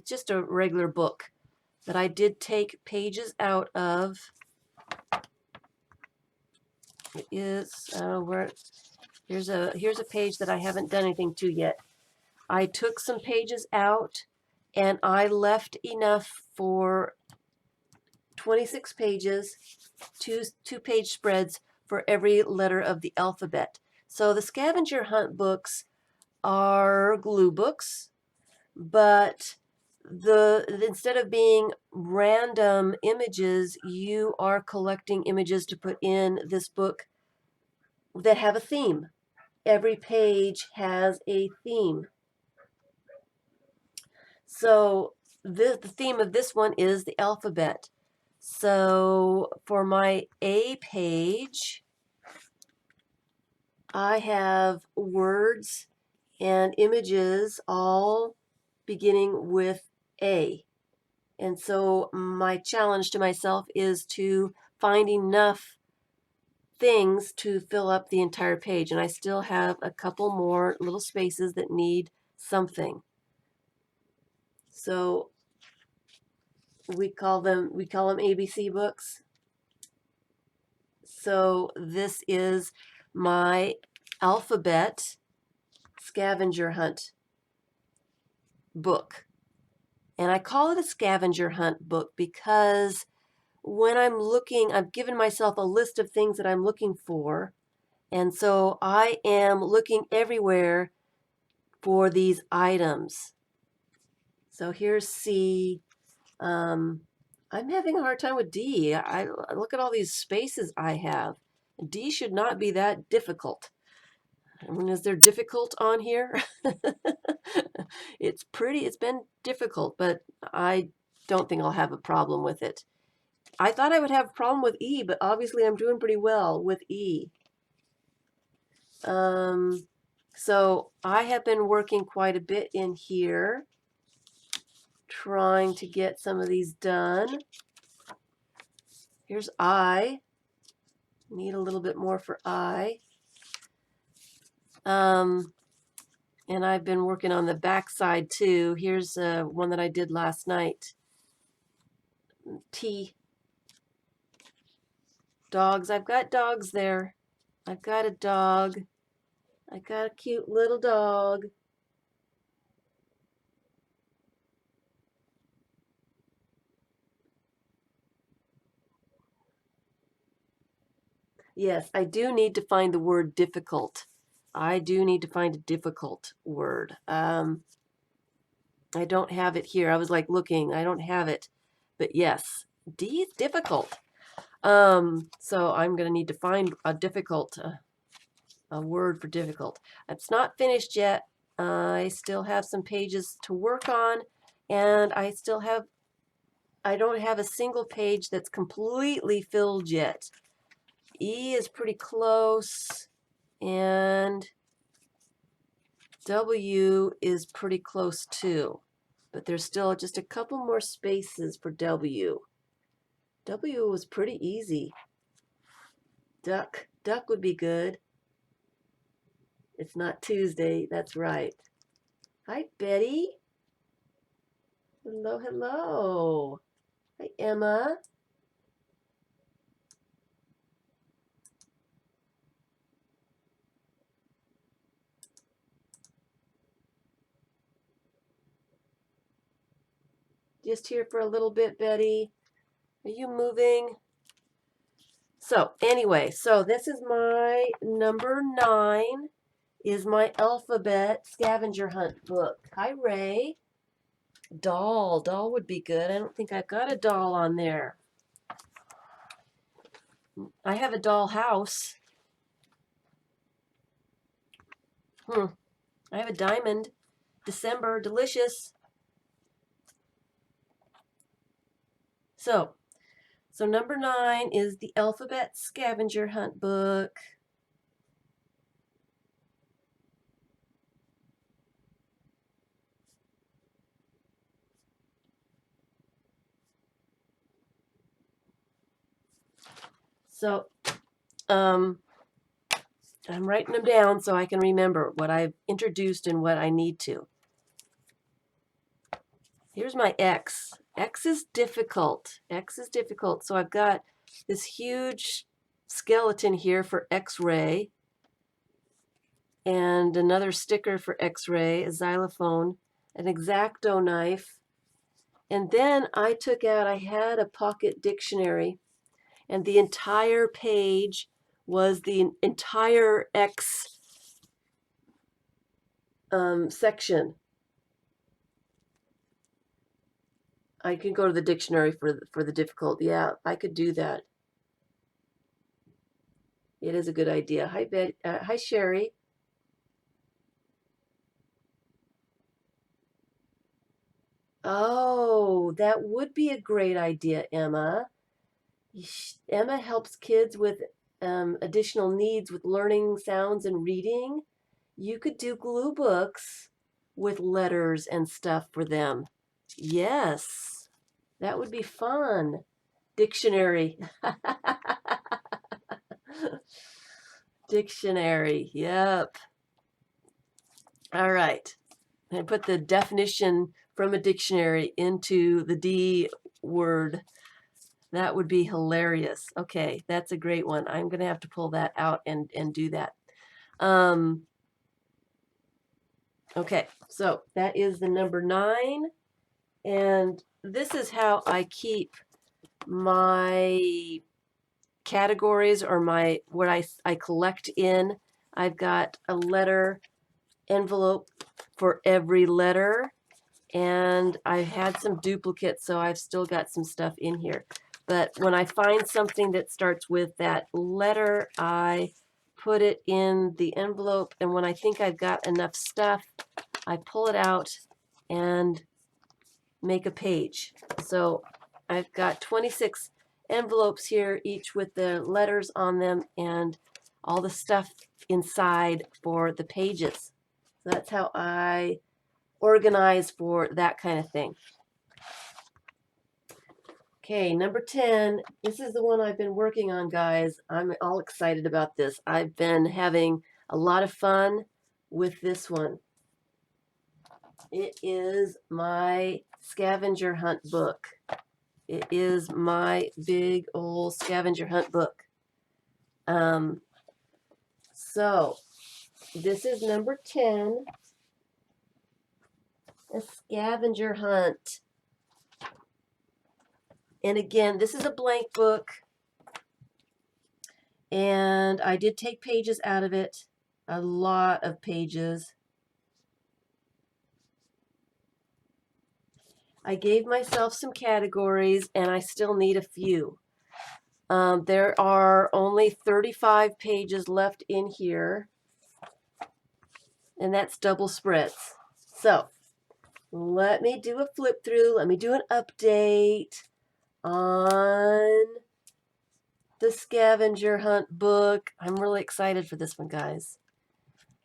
just a regular book that I did take pages out of. It is, here's a page that I haven't done anything to yet. I took some pages out and I left enough for 26 pages, two page spreads for every letter of the alphabet. So the Scavenger Hunt books are glue books, but instead of being random images, you are collecting images to put in this book that have a theme. Every page has a theme. So the theme of this one is the alphabet. So for my A page, I have words and images all beginning with A. And so my challenge to myself is to find enough things to fill up the entire page. And I still have a couple more little spaces that need something. So we call them ABC books. So this is my alphabet scavenger hunt book. And I call it a scavenger hunt book because when I'm looking, I've given myself a list of things that I'm looking for. And so I am looking everywhere for these items. So here's C. I'm having a hard time with D. I look at all these spaces I have. D should not be that difficult. I mean, is there difficult on here? It's been difficult, but I don't think I'll have a problem with it. I thought I would have a problem with E, but obviously I'm doing pretty well with E. So I have been working quite a bit in here, trying to get some of these done. Here's I. Need a little bit more for I. And I've been working on the back side too. Here's one that I did last night. T. Dogs. I've got dogs there. I've got a dog. I got a cute little dog. Yes, I do need to find the word difficult. I do need to find a difficult word. I don't have it here. I was like looking. I don't have it. But yes, D is difficult. So I'm going to need to find a difficult, a word for difficult. It's not finished yet. I still have some pages to work on, and I don't have a single page that's completely filled yet. E is pretty close, and W is pretty close too. But there's still just a couple more spaces for W. W was pretty easy. Duck. Duck would be good. It's not Tuesday. That's right. Hi, Betty. Hello, hello. Hi, Emma. Just here for a little bit, Betty. Are you moving? So anyway, so this is my number 9, is my alphabet scavenger hunt book. Hi, Ray. Doll. Doll would be good. I don't think I've got a doll on there. I have a doll house. I have a diamond. December. Delicious. So number 9 is the alphabet scavenger hunt book. So I'm writing them down so I can remember what I've introduced and what I need to. Here's my X. X is difficult. X is difficult. So I've got this huge skeleton here for X-ray, and another sticker for X-ray, a xylophone, an X-Acto knife, and then I had a pocket dictionary, and the entire page was the entire X section. I can go to the dictionary for the difficult. Yeah, I could do that. It is a good idea. Hi, hi, Sherry. Oh, that would be a great idea, Emma. Emma helps kids with additional needs with learning sounds and reading. You could do glue books with letters and stuff for them. Yes, that would be fun. Dictionary. Dictionary, yep. All right. And put the definition from a dictionary into the D word. That would be hilarious. Okay, that's a great one. I'm going to have to pull that out and do that. Okay, so that is the number 9. And this is how I keep my categories, or what I collect in. I've got a letter envelope for every letter, and I had some duplicates, so I've still got some stuff in here. But when I find something that starts with that letter, I put it in the envelope, and when I think I've got enough stuff, I pull it out and make a page. So I've got 26 envelopes here, each with the letters on them and all the stuff inside for the pages. So that's how I organize for that kind of thing. Okay, number 10. This is the one I've been working on, guys. I'm all excited about this. I've been having a lot of fun with this one. It is my scavenger hunt book. It is my big old scavenger hunt book. So this is number 10, a scavenger hunt. And again, this is a blank book. And I did take pages out of it, a lot of pages. I gave myself some categories, and I still need a few. There are only 35 pages left in here, and that's double spreads. So let me do a flip through. Let me do an update on the scavenger hunt book. I'm really excited for this one, guys.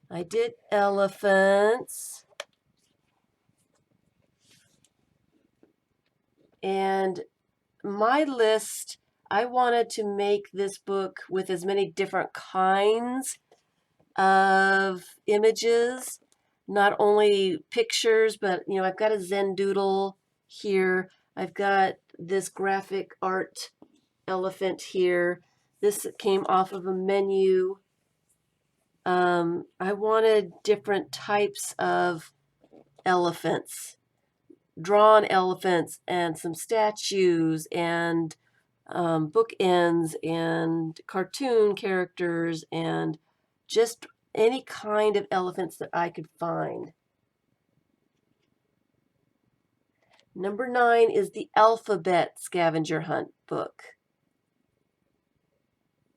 I did elephants. And my list, I wanted to make this book with as many different kinds of images, not only pictures, but I've got a Zen doodle here. I've got this graphic art elephant here. This came off of a menu. I wanted different types of elephants, drawn elephants, and some statues, and bookends, and cartoon characters, and just any kind of elephants that I could find. Number 9 is the alphabet scavenger hunt book.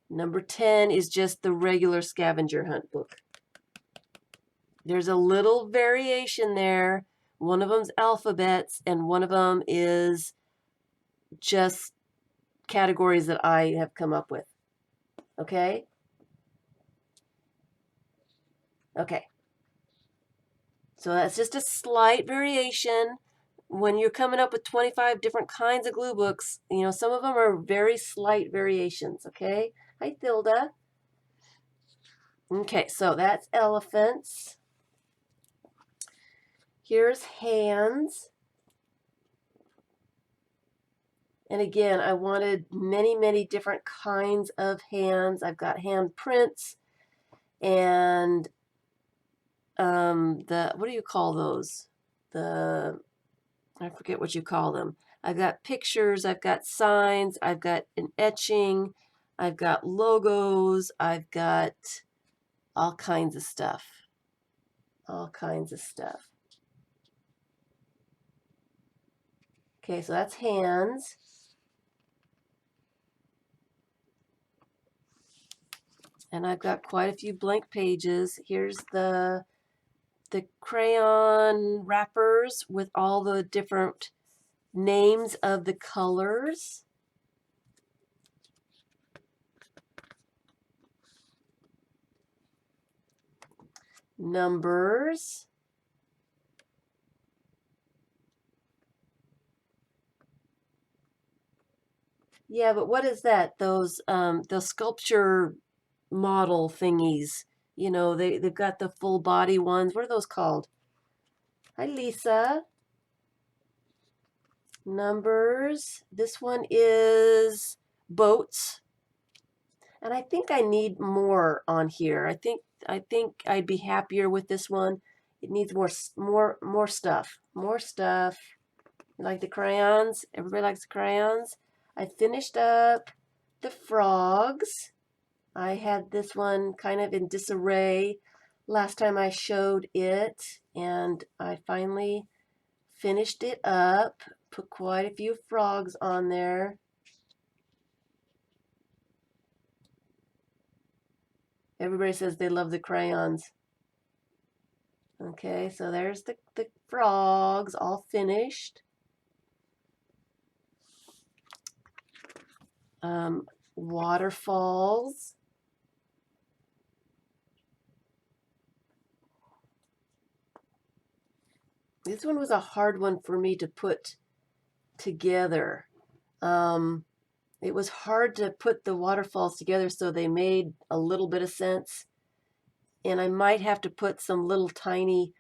Number 10 is just the regular scavenger hunt book. There's a little variation there. One of them's alphabets, and one of them is just categories that I have come up with. Okay? Okay. So that's just a slight variation. When you're coming up with 25 different kinds of glue books, some of them are very slight variations. Okay? Hi, Thilda. Okay, so that's elephants. Here's hands. And again, I wanted many, many different kinds of hands. I've got hand prints and what do you call those? I forget what you call them. I've got pictures, I've got signs, I've got an etching, I've got logos, I've got all kinds of stuff. All kinds of stuff. Okay, so that's hands. And I've got quite a few blank pages. Here's the crayon wrappers with all the different names of the colors. Numbers. Yeah, but what is that? Those sculpture model thingies. They've got the full body ones. What are those called? Hi, Lisa. Numbers. This one is boats. And I think I need more on here. I think I'd be happier with this one. It needs more stuff. More stuff. You like the crayons? Everybody likes the crayons? I finished up the frogs. I had this one kind of in disarray last time I showed it, and I finally finished it up. Put quite a few frogs on there. Everybody says they love the crayons. Okay, so there's the frogs all finished. Waterfalls. This one was a hard one for me to put together. It was hard to put the waterfalls together so they made a little bit of sense. And I might have to put some little tiny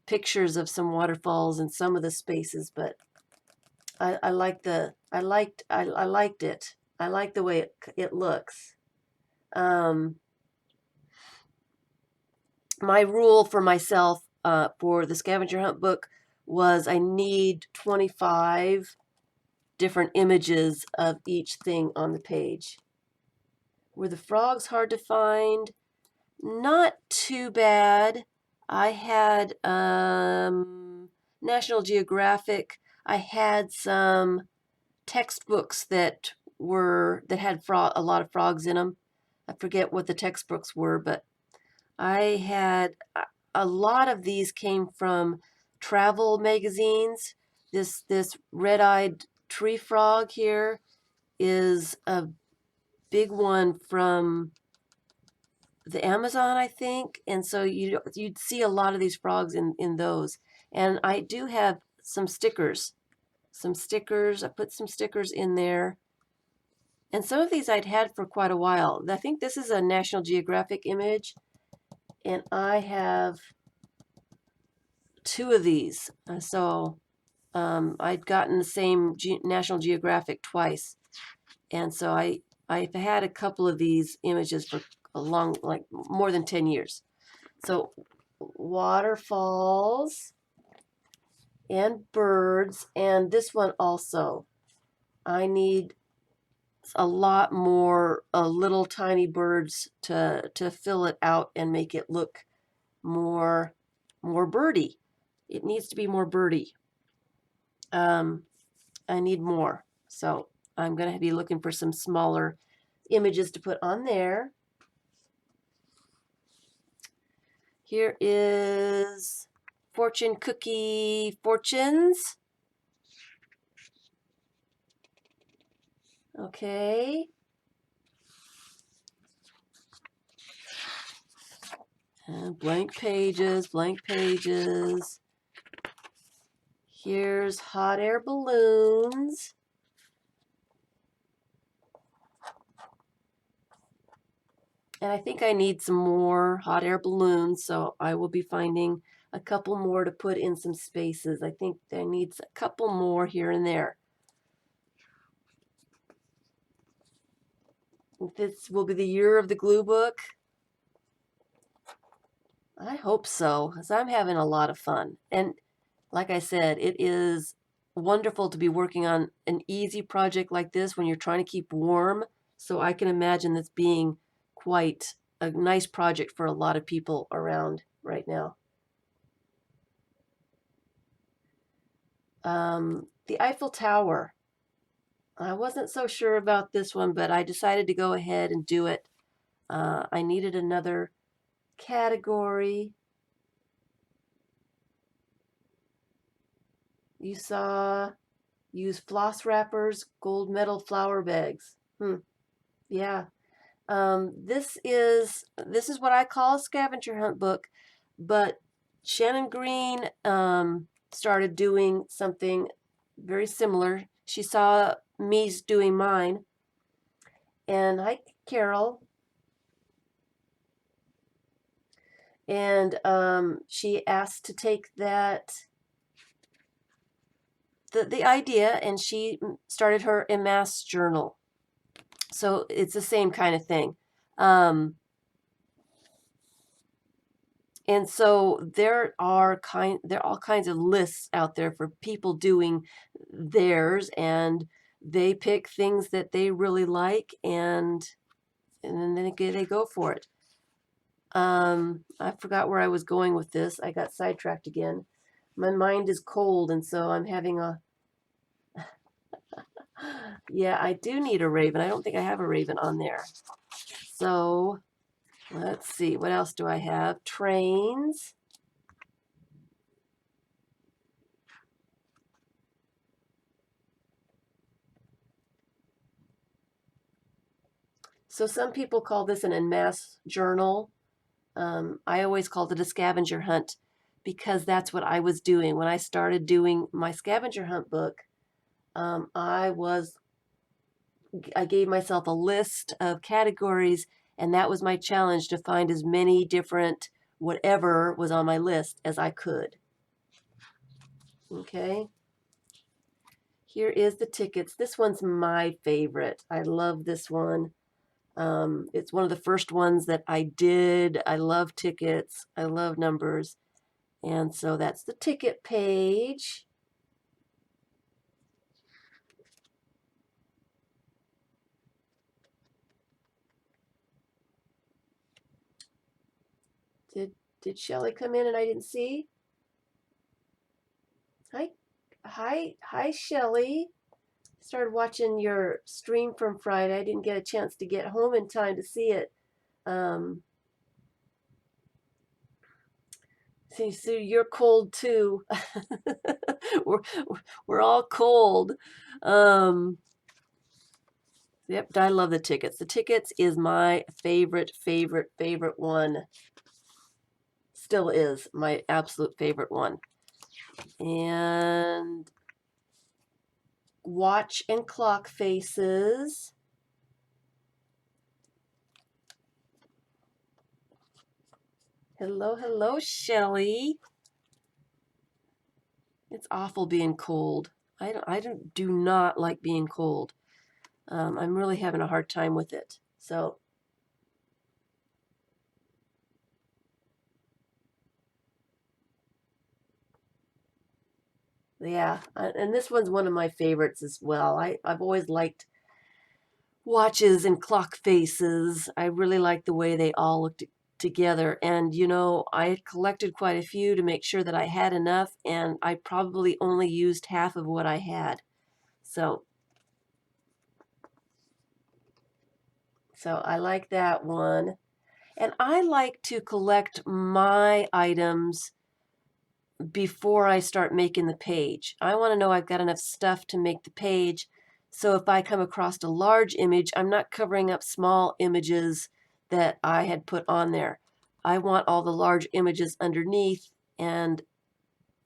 pictures of some waterfalls in some of the spaces, but I liked it. I like the way it looks. My rule for myself for the Scavenger Hunt book was I need 25 different images of each thing on the page. Were the frogs hard to find? Not too bad. I had National Geographic. I had some textbooks that had a lot of frogs in them. I forget what the textbooks were, but I had a lot of these came from travel magazines. This red-eyed tree frog here is a big one from the Amazon, I think, and so you'd see a lot of these frogs in those. And I do have some stickers. I put some stickers in there. And some of these I'd had for quite a while. I think this is a National Geographic image, and I have 2 of these. So I'd gotten the same National Geographic twice, and so I've had a couple of these images for a long, like more than 10 years. So waterfalls and birds, and this one also. I need a lot more little tiny birds to fill it out and make it look more birdie. It needs to be more birdie. I need more. So I'm going to be looking for some smaller images to put on there. Here is fortune cookie fortunes. Okay. And blank pages, blank pages. Here's hot air balloons. And I think I need some more hot air balloons, so I will be finding a couple more to put in some spaces. I think there needs a couple more here and there. This will be the year of the glue book. I hope so, because I'm having a lot of fun. And like I said, it is wonderful to be working on an easy project like this when you're trying to keep warm. So I can imagine this being quite a nice project for a lot of people around right now. The Eiffel Tower. I wasn't so sure about this one, but I decided to go ahead and do it. I needed another category. You saw use floss wrappers, gold medal flower bags. Yeah. This is what I call a scavenger hunt book, but Shannon Green started doing something very similar. She saw me doing mine, and hi Carol, and she asked to take the idea, and she started her En Masse journal. So it's the same kind of thing. And so there are all kinds of lists out there for people doing theirs, and they pick things that they really like, and then they go for it. I forgot where I was going with this. I got sidetracked again. My mind is cold, and so I'm having a yeah, I do need a raven. I don't think I have a raven on there. So let's see, what else do I have? Trains. So some people call this an En Masse journal. I always called it a scavenger hunt because that's what I was doing. When I started doing my scavenger hunt book, I gave myself a list of categories, and that was my challenge, to find as many different whatever was on my list as I could. Okay. Here is the tickets. This one's my favorite. I love this one. It's one of the first ones that I did. I love tickets. I love numbers. And so that's the ticket page. Did Shelley come in and I didn't see? Hi, Shelley. Started watching your stream from Friday. I didn't get a chance to get home in time to see it. So you're cold too. we're all cold. Yep, I love the tickets. The tickets is my favorite one. Still is my absolute favorite one. And watch and clock faces. Hello, Shelley. It's awful being cold. I do not like being cold. I'm really having a hard time with it. So yeah, and this one's one of my favorites as well. I've always liked watches and clock faces. I really like the way they all look together. And you know, I collected quite a few to make sure that I had enough, and I probably only used half of what I had. So I like that one. And I like to collect my items before I start making the page. I want to know I've got enough stuff to make the page. So if I come across a large image, I'm not covering up small images that I had put on there. I want all the large images underneath and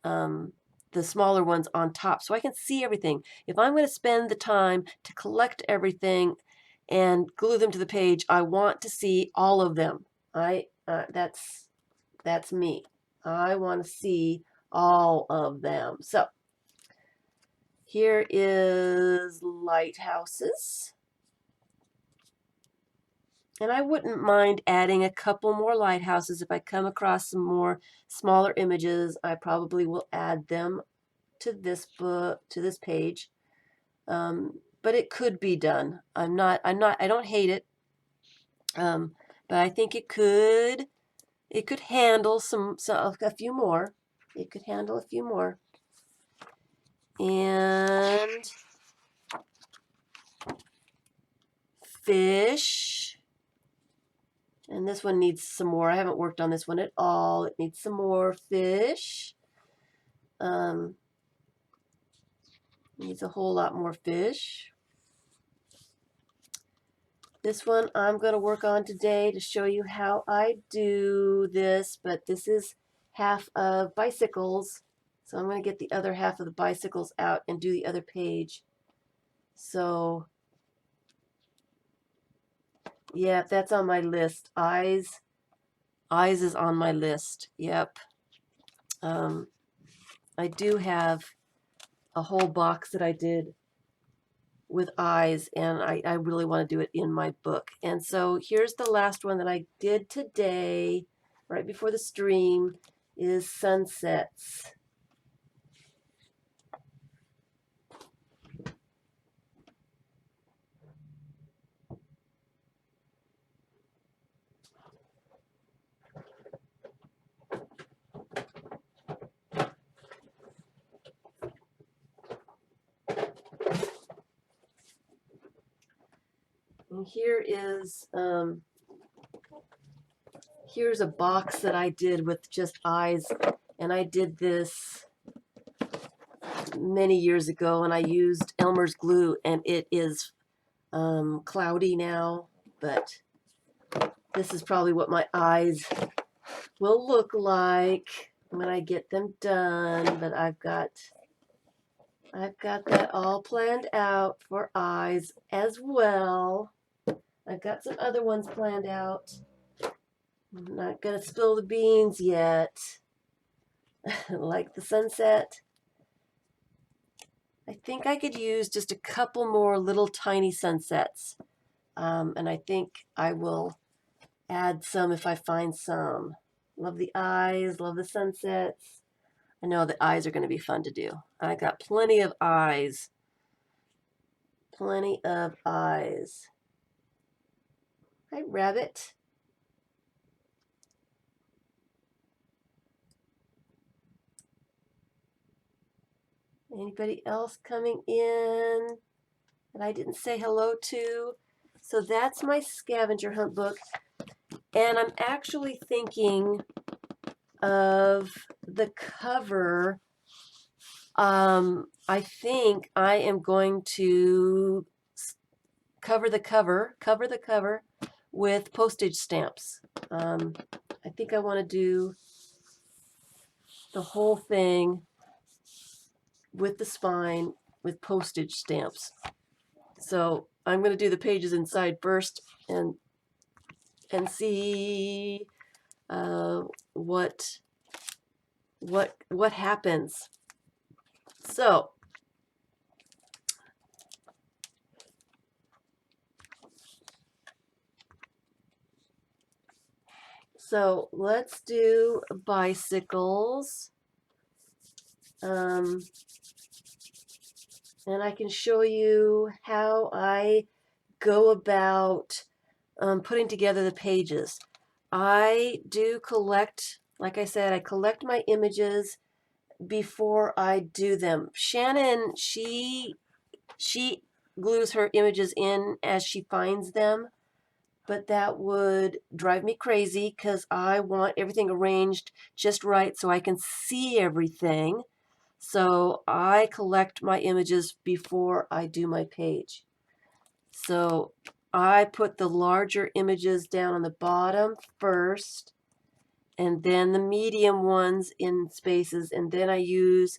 the smaller ones on top so I can see everything. If I'm going to spend the time to collect everything and glue them to the page, I want to see all of them. That's me. I want to see all of them. So here is lighthouses. And I wouldn't mind adding a couple more lighthouses. If I come across some more smaller images, I probably will add them to this book, to this page. But it could be done. I don't hate it. But I think it could handle a few more. It could handle a few more. And fish. And this one needs some more. I haven't worked on this one at all. It needs some more fish. Needs a whole lot more fish. This one I'm going to work on today to show you how I do this, but this is half of bicycles. So I'm going to get the other half of the bicycles out and do the other page. So yeah, that's on my list. Eyes is on my list. Yep. I do have a whole box that I did with eyes, and I really want to do it in my book. And so here's the last one that I did today, right before the stream, is sunsets. And here's a box that I did with just eyes, and I did this many years ago, and I used Elmer's glue, and it is cloudy now. but this is probably what my eyes will look like when I get them done. But I've got that all planned out for eyes as well. I've got some other ones planned out. I'm not gonna spill the beans yet. Like the sunset. I think I could use just a couple more little tiny sunsets. And I think I will add some if I find some. Love the eyes, love the sunsets. I know the eyes are going to be fun to do. I got plenty of eyes. Plenty of eyes. Hi, rabbit. Anybody else coming in that I didn't say hello to? So that's my scavenger hunt book. And I'm actually thinking of the cover. I think I am going to cover the cover with postage stamps. I think I want to do the whole thing with the spine with postage stamps. So I'm going to do the pages inside first and see what happens. So let's do bicycles. And I can show you how I go about putting together the pages. I do collect, like I said, I collect my images before I do them. Shannon, she glues her images in as she finds them, but that would drive me crazy because I want everything arranged just right so I can see everything. So I collect my images before I do my page. So I put the larger images down on the bottom first, and then the medium ones in spaces, and then I use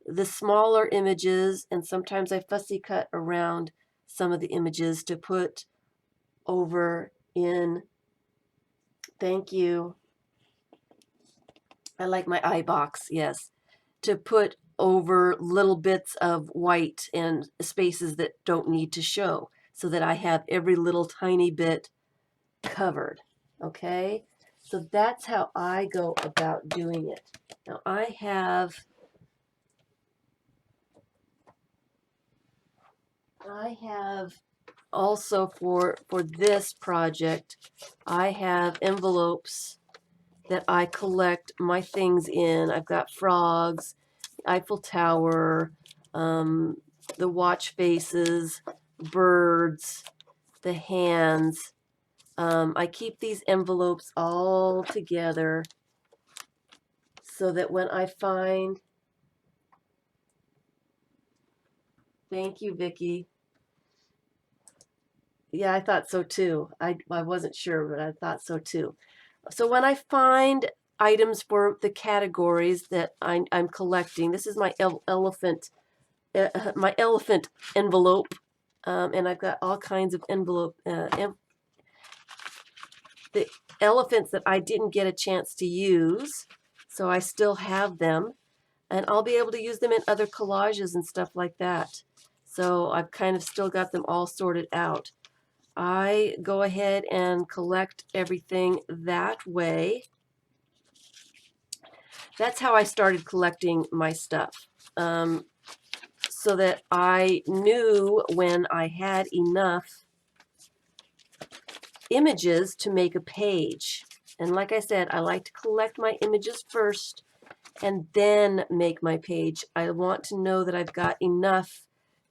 the smaller images, and sometimes I fussy cut around some of the images to put over in, thank you, I like my eye box, yes, to put over little bits of white and spaces that don't need to show so that I have every little tiny bit covered, okay? So that's how I go about doing it. Now I have also for this project, I have envelopes that I collect my things in. I've got frogs, Eiffel Tower, the watch faces, birds, the hands. I keep these envelopes all together so that when I find, thank you, Vicki. Yeah, I thought so too. I wasn't sure, but I thought so too. So when I find items for the categories that I'm collecting, this is my elephant envelope, and I've got all kinds of the elephants that I didn't get a chance to use, so I still have them, and I'll be able to use them in other collages and stuff like that. So I've kind of still got them all sorted out. I go ahead and collect everything that way. That's how I started collecting my stuff, so that I knew when I had enough images to make a page. And like I said, I like to collect my images first and then make my page. I want to know that I've got enough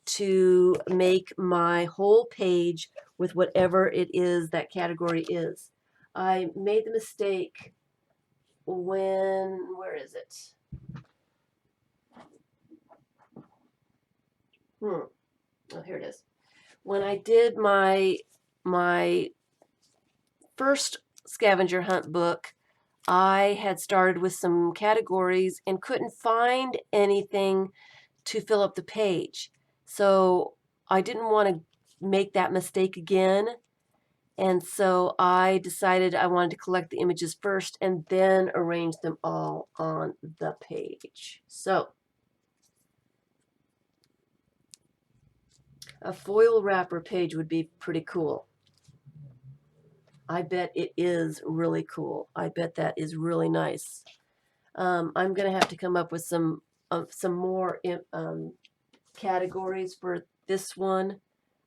to make my whole page with whatever it is that category is. I made the mistake where is it? Oh, here it is. When I did my first scavenger hunt book, I had started with some categories and couldn't find anything to fill up the page. So I didn't want to make that mistake again. And so I decided I wanted to collect the images first and then arrange them all on the page. So a foil wrapper page would be pretty cool. I bet it is really cool. I bet that is really nice. I'm going to have to come up with some more categories for this one.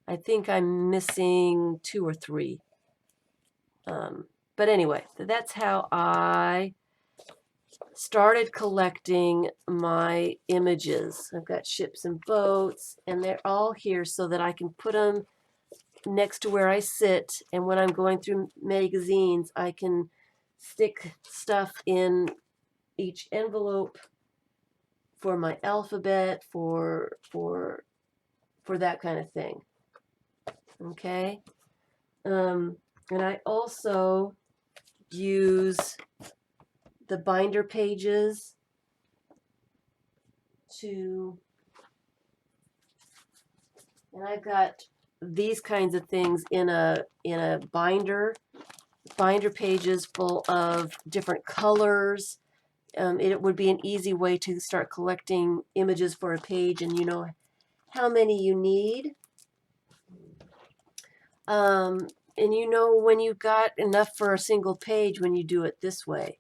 I think I'm missing 2 or 3. But anyway, that's how I started collecting my images. I've got ships and boats, and they're all here so that I can put them next to where I sit, and when I'm going through magazines, I can stick stuff in each envelope for my alphabet, for that kind of thing. Okay, and I also use the binder pages to, and I've got these kinds of things in a binder pages full of different colors. It would be an easy way to start collecting images for a page, and you know how many you need. And you know when you've got enough for a single page when you do it this way.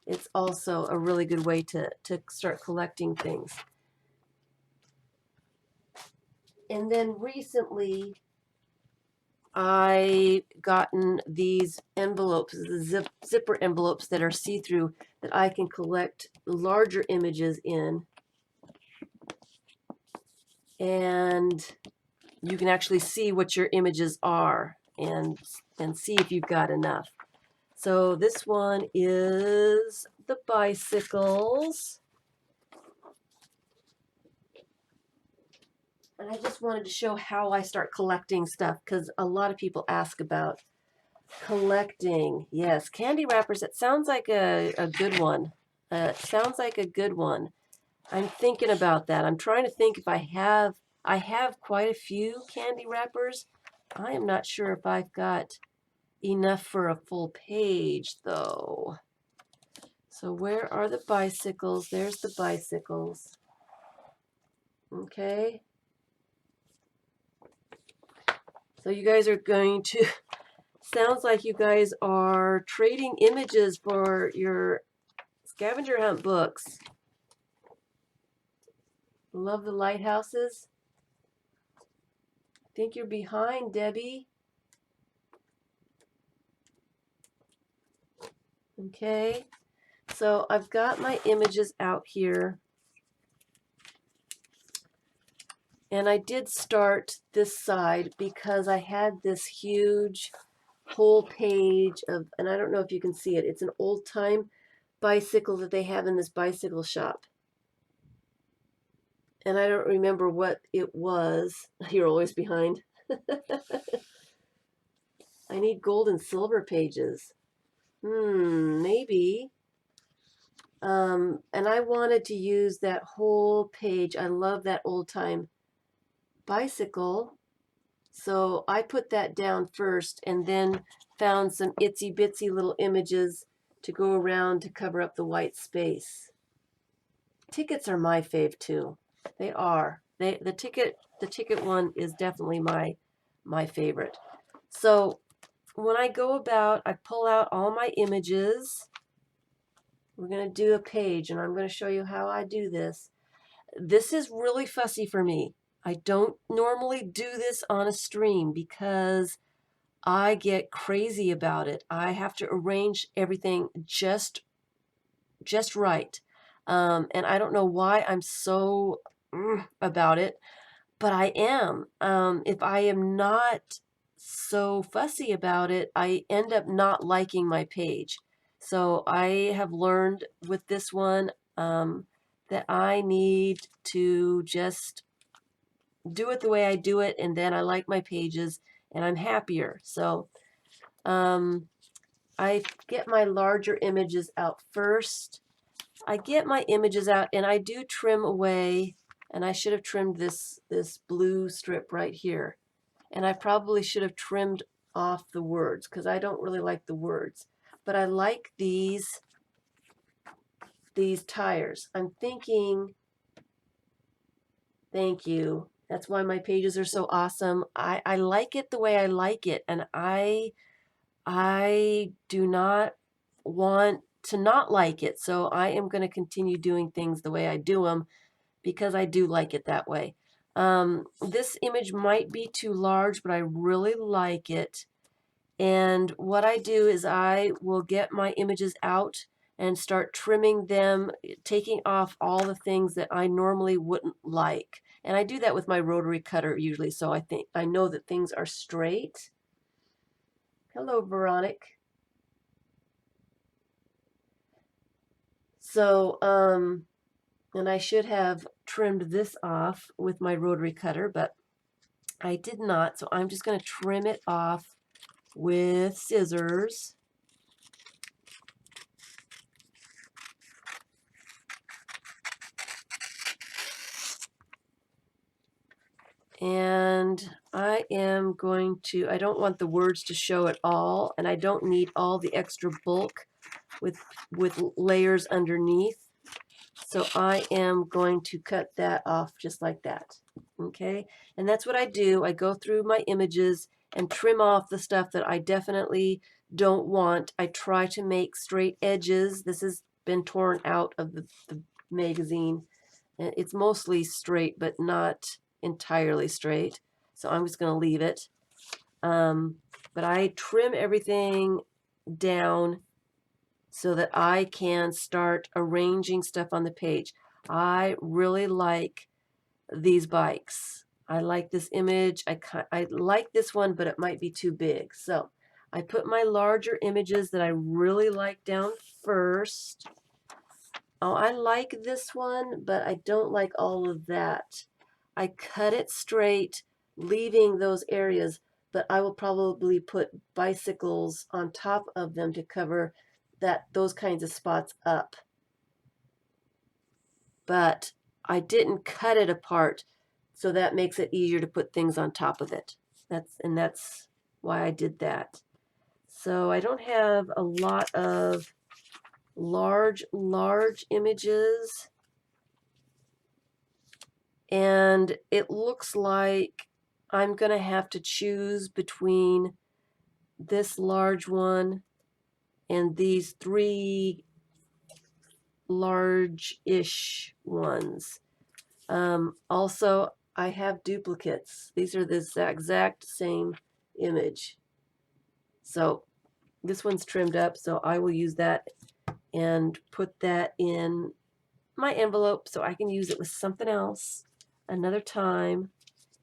It's also a really good way to start collecting things. And then recently, I gotten these envelopes, the zipper envelopes that are see-through that I can collect larger images in. And you can actually see what your images are and see if you've got enough. So this one is the bicycles. And I just wanted to show how I start collecting stuff because a lot of people ask about collecting. Yes, candy wrappers. It sounds like a good one. It sounds like a good one. I'm thinking about that. I'm trying to think if I have quite a few candy wrappers. I am not sure if I've got enough for a full page though. So where are the bicycles? There's the bicycles. Okay. So you guys are going to, sounds like you guys are trading images for your scavenger hunt books. Love the lighthouses. Think you're behind, Debbie. Okay. So I've got my images out here. And I did start this side because I had this huge whole page of, and I don't know if you can see it, it's an old time bicycle that they have in this bicycle shop. And I don't remember what it was. You're always behind. I need gold and silver pages. Maybe. And I wanted to use that whole page. I love that old time bicycle. So I put that down first and then found some itsy bitsy little images to go around to cover up the white space. Tickets are my fave too. They are. The ticket one is definitely my favorite. So when I go about, I pull out all my images. We're going to do a page, and I'm going to show you how I do this. This is really fussy for me. I don't normally do this on a stream because I get crazy about it. I have to arrange everything just right. And I don't know why I'm so about it, but I am. If I am not so fussy about it, I end up not liking my page. So I have learned with this one that I need to just do it the way I do it, and then I like my pages and I'm happier. So I get my larger images out first. I get my images out and I do trim away, and I should have trimmed this blue strip right here. And I probably should have trimmed off the words because I don't really like the words. But I like these tires. I'm thinking, thank you. That's why my pages are so awesome. I like it the way I like it, and I do not want to not like it. So I am going to continue doing things the way I do them because I do like it that way. This image might be too large, but I really like it. And what I do is I will get my images out and start trimming them, taking off all the things that I normally wouldn't like. And I do that with my rotary cutter usually, so I know that things are straight. Hello, Veronica. So, and I should have trimmed this off with my rotary cutter, but I did not. So I'm just going to trim it off with scissors. And I am going to, I don't want the words to show at all, and I don't need all the extra bulk with layers underneath. So I am going to cut that off just like that. Okay, and that's what I do. I go through my images and trim off the stuff that I definitely don't want. I try to make straight edges. This has been torn out of the magazine. And it's mostly straight, but not entirely straight. So I'm just going to leave it. But I trim everything down so that I can start arranging stuff on the page. I really like these bikes. I like this image. I like this one, but it might be too big. So I put my larger images that I really like down first. Oh, I like this one, but I don't like all of that. I cut it straight, leaving those areas, but I will probably put bicycles on top of them to cover those kinds of spots up. But I didn't cut it apart, so that makes it easier to put things on top of it. That's why I did that. So I don't have a lot of large images. And it looks like I'm going to have to choose between this large one and these three large-ish ones. Also, I have duplicates. These are the exact same image. So this one's trimmed up, so I will use that and put that in my envelope so I can use it with something else another time.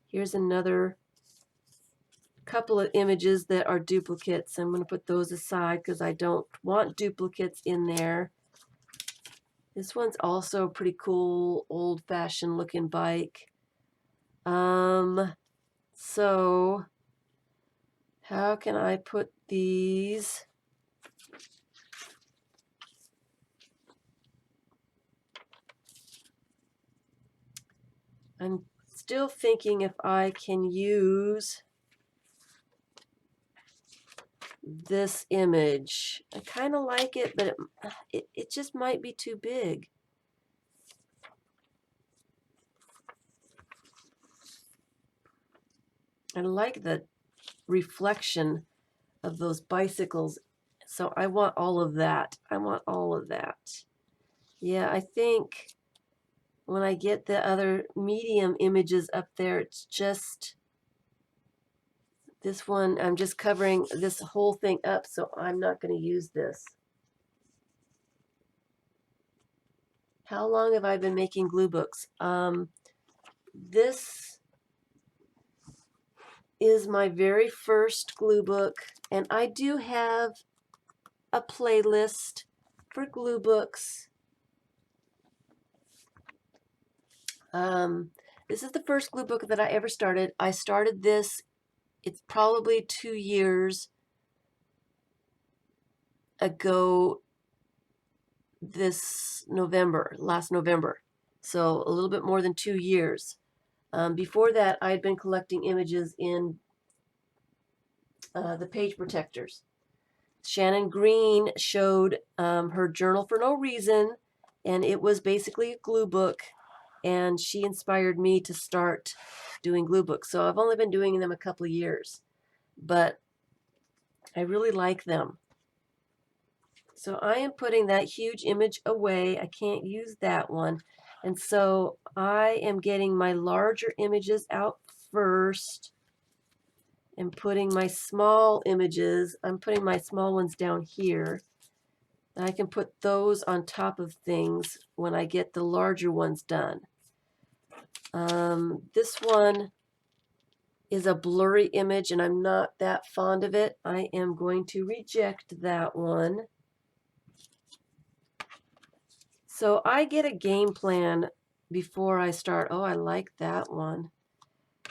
Here's another couple of images that are duplicates. I'm going to put those aside because I don't want duplicates in there. This one's also a pretty cool, old-fashioned looking bike. So how can I put these? I'm still thinking if I can use this image. I kind of like it, but it just might be too big. I like the reflection of those bicycles, so I want all of that. I want all of that. Yeah, I think when I get the other medium images up there, it's just this one. I'm just covering this whole thing up, so I'm not going to use this. How long have I been making glue books? This is my very first glue book, and I do have a playlist for glue books. This is the first glue book that I ever started. I started this, it's probably 2 years ago this November, last November. So a little bit more than 2 years. Before that, I had been collecting images in the page protectors. Shannon Green showed her Journal for No Reason, and it was basically a glue book, and she inspired me to start doing glue books. So I've only been doing them a couple of years, but I really like them. So I am putting that huge image away. I can't use that one. And so I am getting my larger images out first and putting my small images, I'm putting my small ones down here. And I can put those on top of things when I get the larger ones done. This one is a blurry image and I'm not that fond of it. I am going to reject that one. So I get a game plan before I start. Oh, I like that one.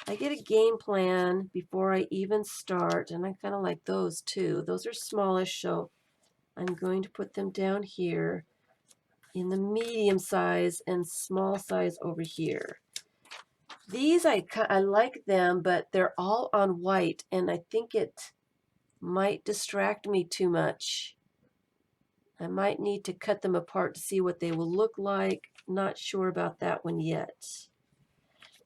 I get a game plan before I even start, and I kind of like those too. Those are smallish, so I'm going to put them down here in the medium size and small size over here. These, I like them, but they're all on white, and I think it might distract me too much. I might need to cut them apart to see what they will look like. Not sure about that one yet.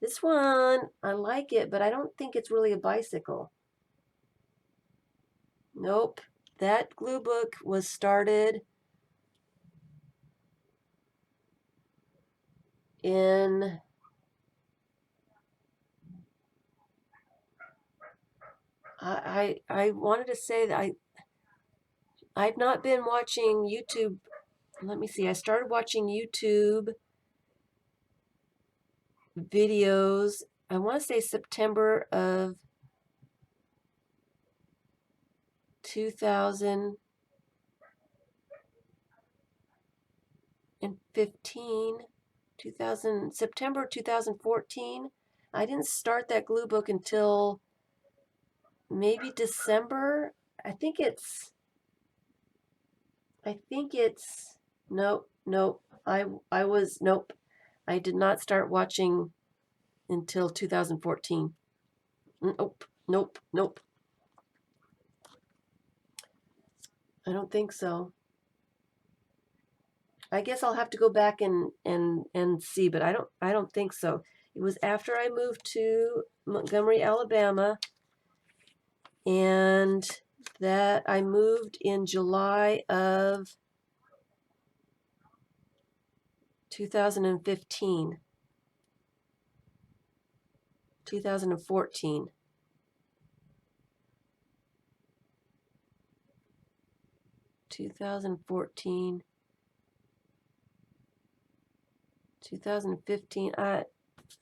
This one, I like it, but I don't think it's really a bicycle. Nope. That glue book was started in I wanted to say that I've not been watching YouTube. Let me see. I started watching YouTube videos. I want to say September of 2015, September 2014. I didn't start that glue book until maybe December. I think it's nope. Nope. I did not start watching until 2014. Nope. I don't think so. I guess I'll have to go back and see, but I don't think so. It was after I moved to Montgomery, Alabama, and that I moved in July of 2015. 2014.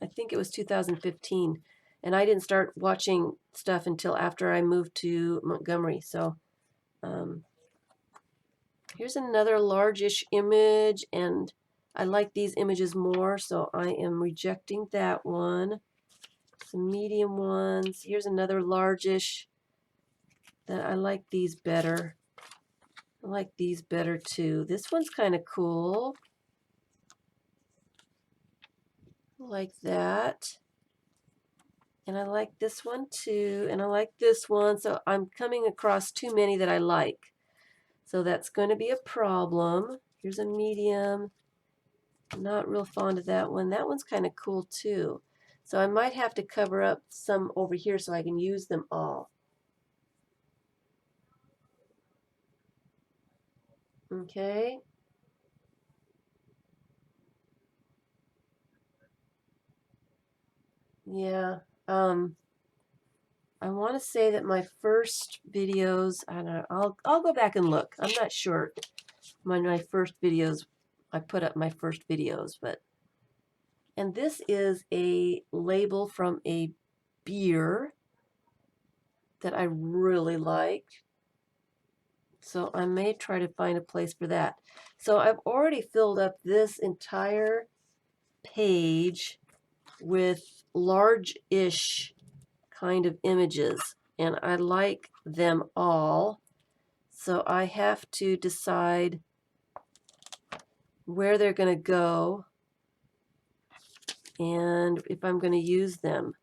I think it was 2015, and I didn't start watching stuff until after I moved to Montgomery. So here's another largish image, and I like these images more, so I am rejecting that one. Some medium ones. Here's another largish that I like these better. I like these better too. This one's kind of cool. Like that. And I like this one too, and I like this one, so I'm coming across too many that I like. So that's going to be a problem. Here's a medium. I'm not real fond of that one. That one's kind of cool too. So I might have to cover up some over here so I can use them all. Okay. Yeah. I want to say that my first videos, I don't know, I'll go back and look. I'm not sure. My first videos, I put up my first videos, but, and this is a label from a beer that I really like. So I may try to find a place for that. So I've already filled up this entire page with large-ish kind of images, and I like them all. So I have to decide where they're going to go and if I'm going to use them.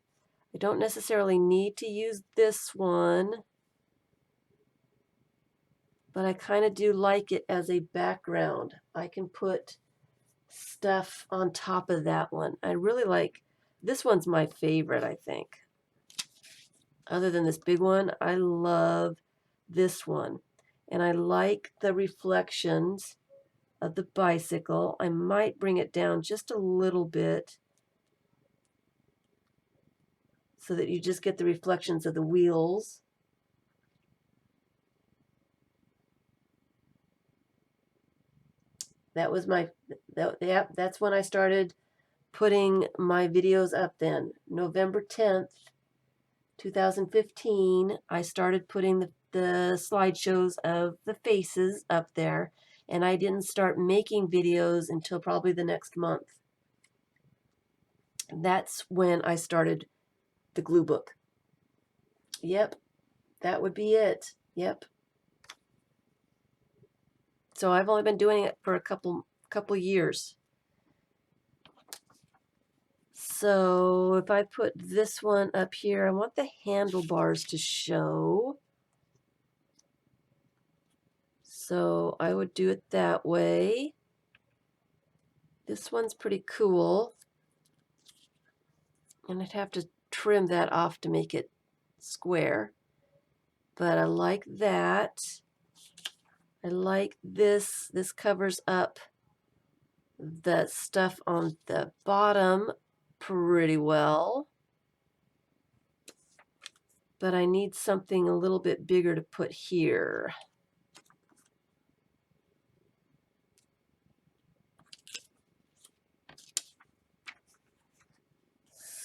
I don't necessarily need to use this one, but I kind of do like it as a background. I can put stuff on top of that one. I really like, this one's my favorite, I think. Other than this big one, I love this one. And I like the reflections of the bicycle. I might bring it down just a little bit so that you just get the reflections of the wheels. That was my, that's when I started putting my videos up then. November 10th, 2015, I started putting the slideshows of the faces up there, and I didn't start making videos until probably the next month. That's when I started the glue book. Yep, that would be it. Yep. So I've only been doing it for a couple years. So if I put this one up here, I want the handlebars to show. So I would do it that way. This one's pretty cool. And I'd have to trim that off to make it square. But I like that. I like this. This covers up the stuff on the bottom pretty well. But I need something a little bit bigger to put here.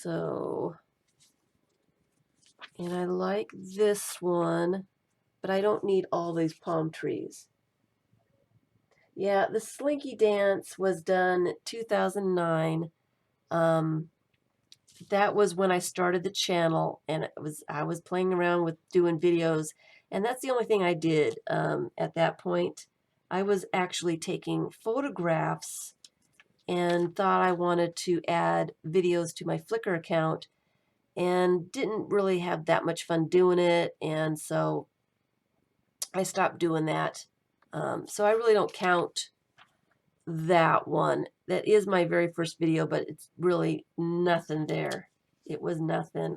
So, and I like this one, but I don't need all these palm trees. Yeah, the Slinky Dance was done 2009. That was when I started the channel, and I was playing around with doing videos, and that's the only thing I did at that point. I was actually taking photographs and thought I wanted to add videos to my Flickr account and didn't really have that much fun doing it, and so I stopped doing that. So I really don't count that one. That is my very first video, but it's really nothing there. It was nothing.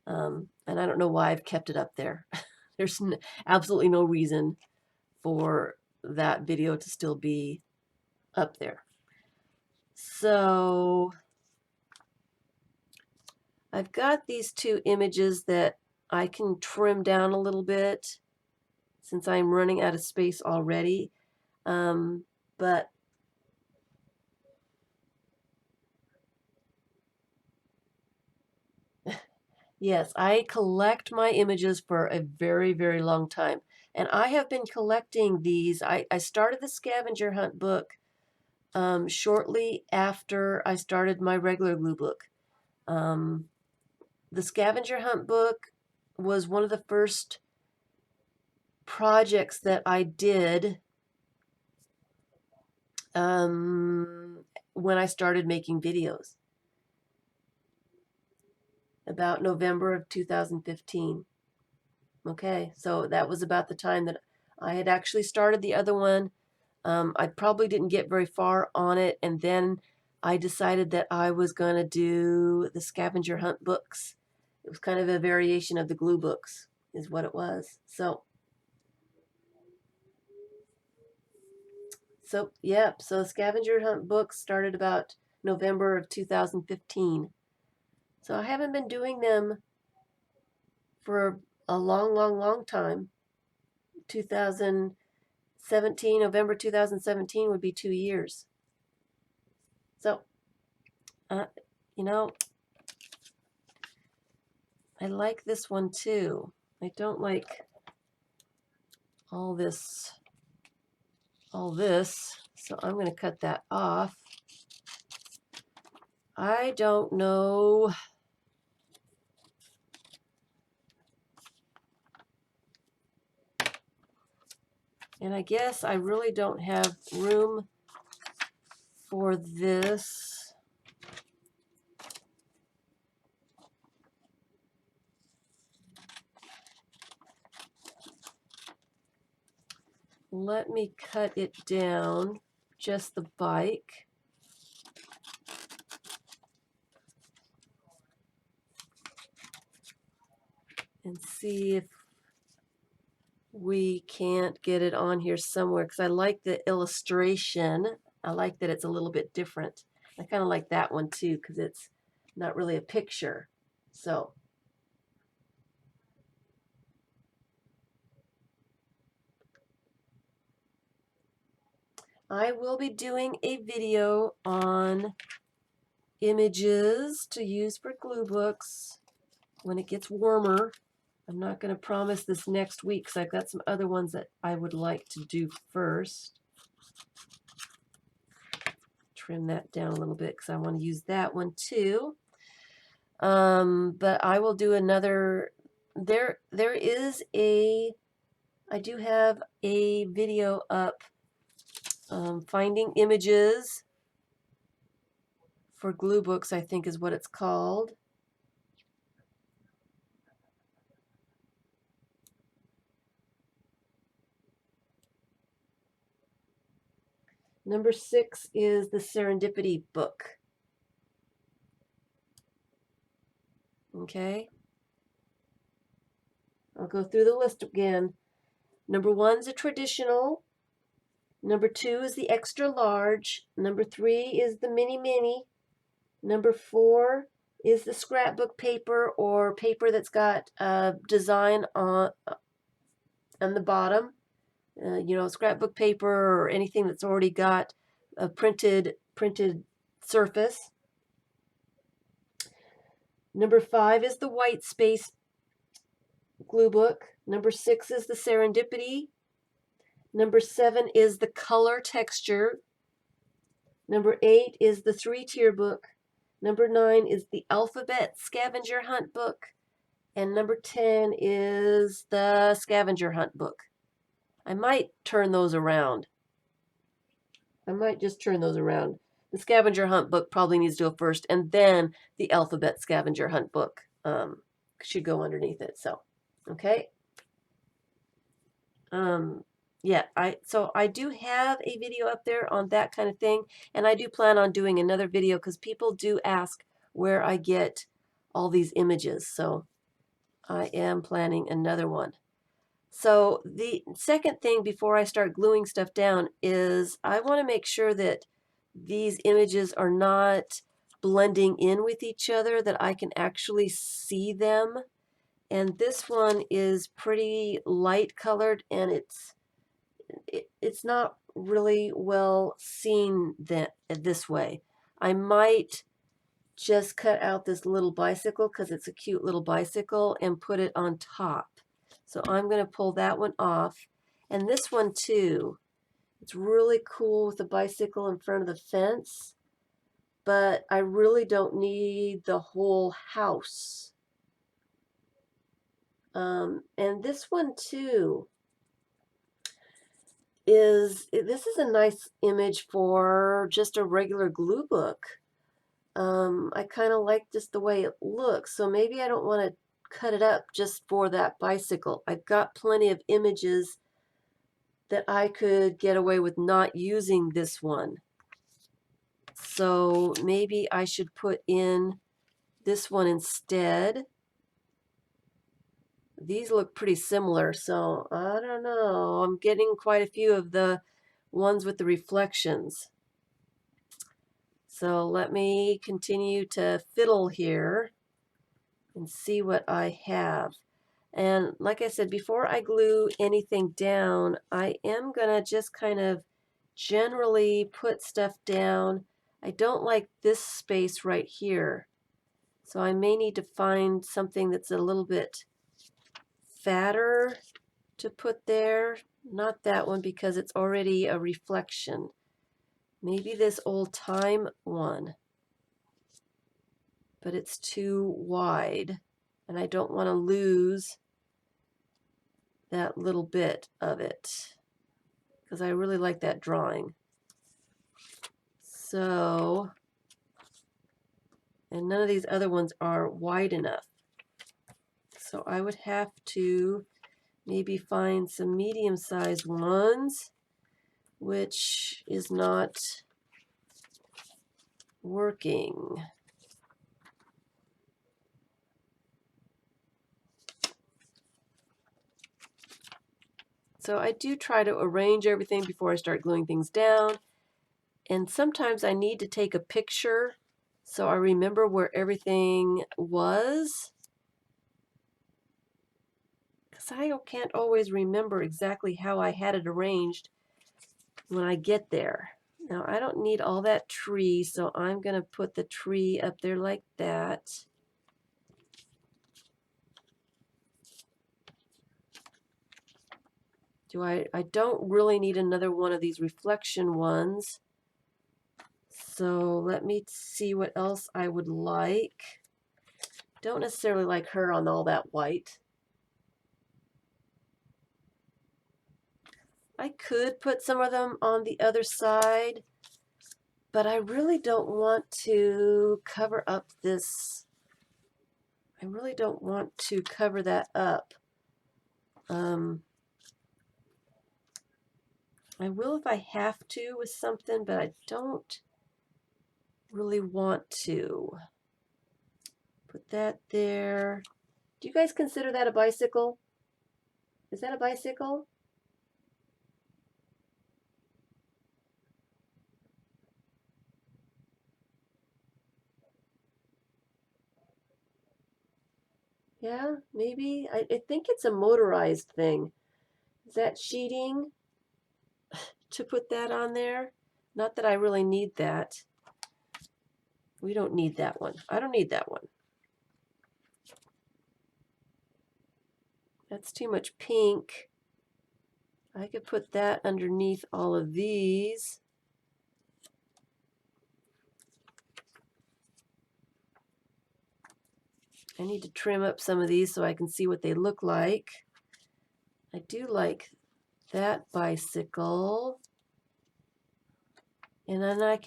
And I don't know why I've kept it up there. There's absolutely no reason for that video to still be up there. So I've got these two images that I can trim down a little bit since I'm running out of space already. But yes, I collect my images for a very, very long time. And I have been collecting these. I started the Scavenger Hunt book shortly after I started my regular glue book. The Scavenger Hunt book was one of the first projects that I did when I started making videos. About November of 2015. Okay, so that was about the time that I had actually started the other one. I probably didn't get very far on it, and then I decided that I was going to do the Scavenger Hunt books. It was kind of a variation of the glue books, is what it was. So yeah, so Scavenger Hunt books started about November of 2015. So I haven't been doing them for a long, long, long time. 2017, November 2017 would be 2 years. So, you know, I like this one too. I don't like all this, so I'm going to cut that off. I don't know. And I guess I really don't have room for this. Let me cut it down, just the bike. And see if we can't get it on here somewhere, because I like the illustration. I like that it's a little bit different. I kind of like that one too, because it's not really a picture. So I will be doing a video on images to use for glue books when it gets warmer. I'm not going to promise this next week because I've got some other ones that I would like to do first. Trim that down a little bit because I want to use that one too. But I will do another. There is a. I do have a video up. Finding images for glue books, I think is what it's called. Number 6 is the Serendipity book. Okay. I'll go through the list again. Number 1 is a traditional. Number 2 is the extra large. Number 3 is the mini mini. Number 4 is the scrapbook paper, or paper that's got a design on the bottom. You know, scrapbook paper or anything that's already got a printed surface. Number 5 is the white space glue book. Number 6 is the Serendipity. Number 7 is the color texture. Number 8 is the 3-tier book. Number 9 is the alphabet scavenger hunt book. And number 10 is the scavenger hunt book. I might turn those around. I might just turn those around. The scavenger hunt book probably needs to go first, and then the alphabet scavenger hunt book should go underneath it. So, okay. Yeah, so I do have a video up there on that kind of thing, and I do plan on doing another video because people do ask where I get all these images. So I am planning another one. So the second thing before I start gluing stuff down is I want to make sure that these images are not blending in with each other, that I can actually see them. And this one is pretty light colored, and it's not really well seen this way. I might just cut out this little bicycle because it's a cute little bicycle and put it on top. So I'm going to pull that one off. And this one too, it's really cool with the bicycle in front of the fence, but I really don't need the whole house. And this one too this is a nice image for just a regular glue book. I kind of like just the way it looks, so maybe I don't want to cut it up just for that bicycle. I've got plenty of images that I could get away with not using this one. So maybe I should put in this one instead. These look pretty similar, so I don't know. I'm getting quite a few of the ones with the reflections. So let me continue to fiddle here and see what I have. And like I said, before I glue anything down, I am going to just kind of generally put stuff down. I don't like this space right here, so I may need to find something that's a little bit fatter to put there. Not that one because it's already a reflection. Maybe this old time one, but it's too wide and I don't want to lose that little bit of it. because I really like that drawing. So, and none of these other ones are wide enough. So I would have to maybe find some medium-sized ones, which is not working. So I do try to arrange everything before I start gluing things down. And sometimes I need to take a picture so I remember where everything was. Because I can't always remember exactly how I had it arranged when I get there. Now I don't need all that tree, so I'm going to put the tree up there like that. I don't really need another one of these reflection ones. So let me see what else I would like. Don't necessarily like her on all that white. I could put some of them on the other side, but I really don't want to cover up this. I really don't want to cover that up. I will if I have to with something, but I don't really want to. Put that there. Do you guys consider that a bicycle? Is that a bicycle? Yeah, maybe. I think it's a motorized thing. Is that sheeting to put that on there? Not that I really need that. We don't need that one. I don't need that one. That's too much pink. I could put that underneath all of these. I need to trim up some of these so I can see what they look like. I do like that bicycle. And then I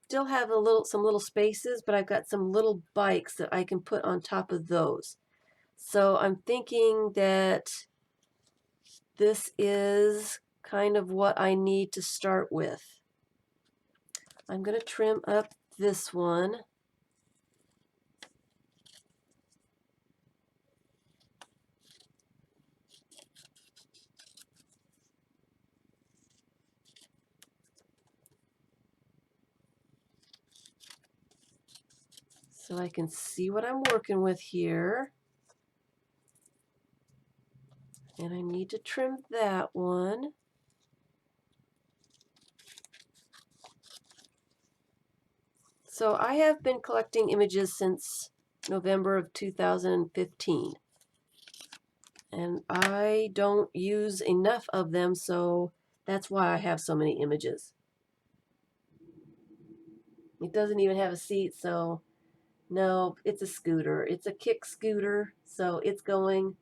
still have some little spaces, but I've got some little bikes that I can put on top of those. So I'm thinking that this is kind of what I need to start with. I'm going to trim up this one. So I can see what I'm working with here. And I need to trim that one. So I have been collecting images since November of 2015. And I don't use enough of them, so that's why I have so many images. It doesn't even have a seat, so no, it's a scooter. It's a kick scooter, so it's going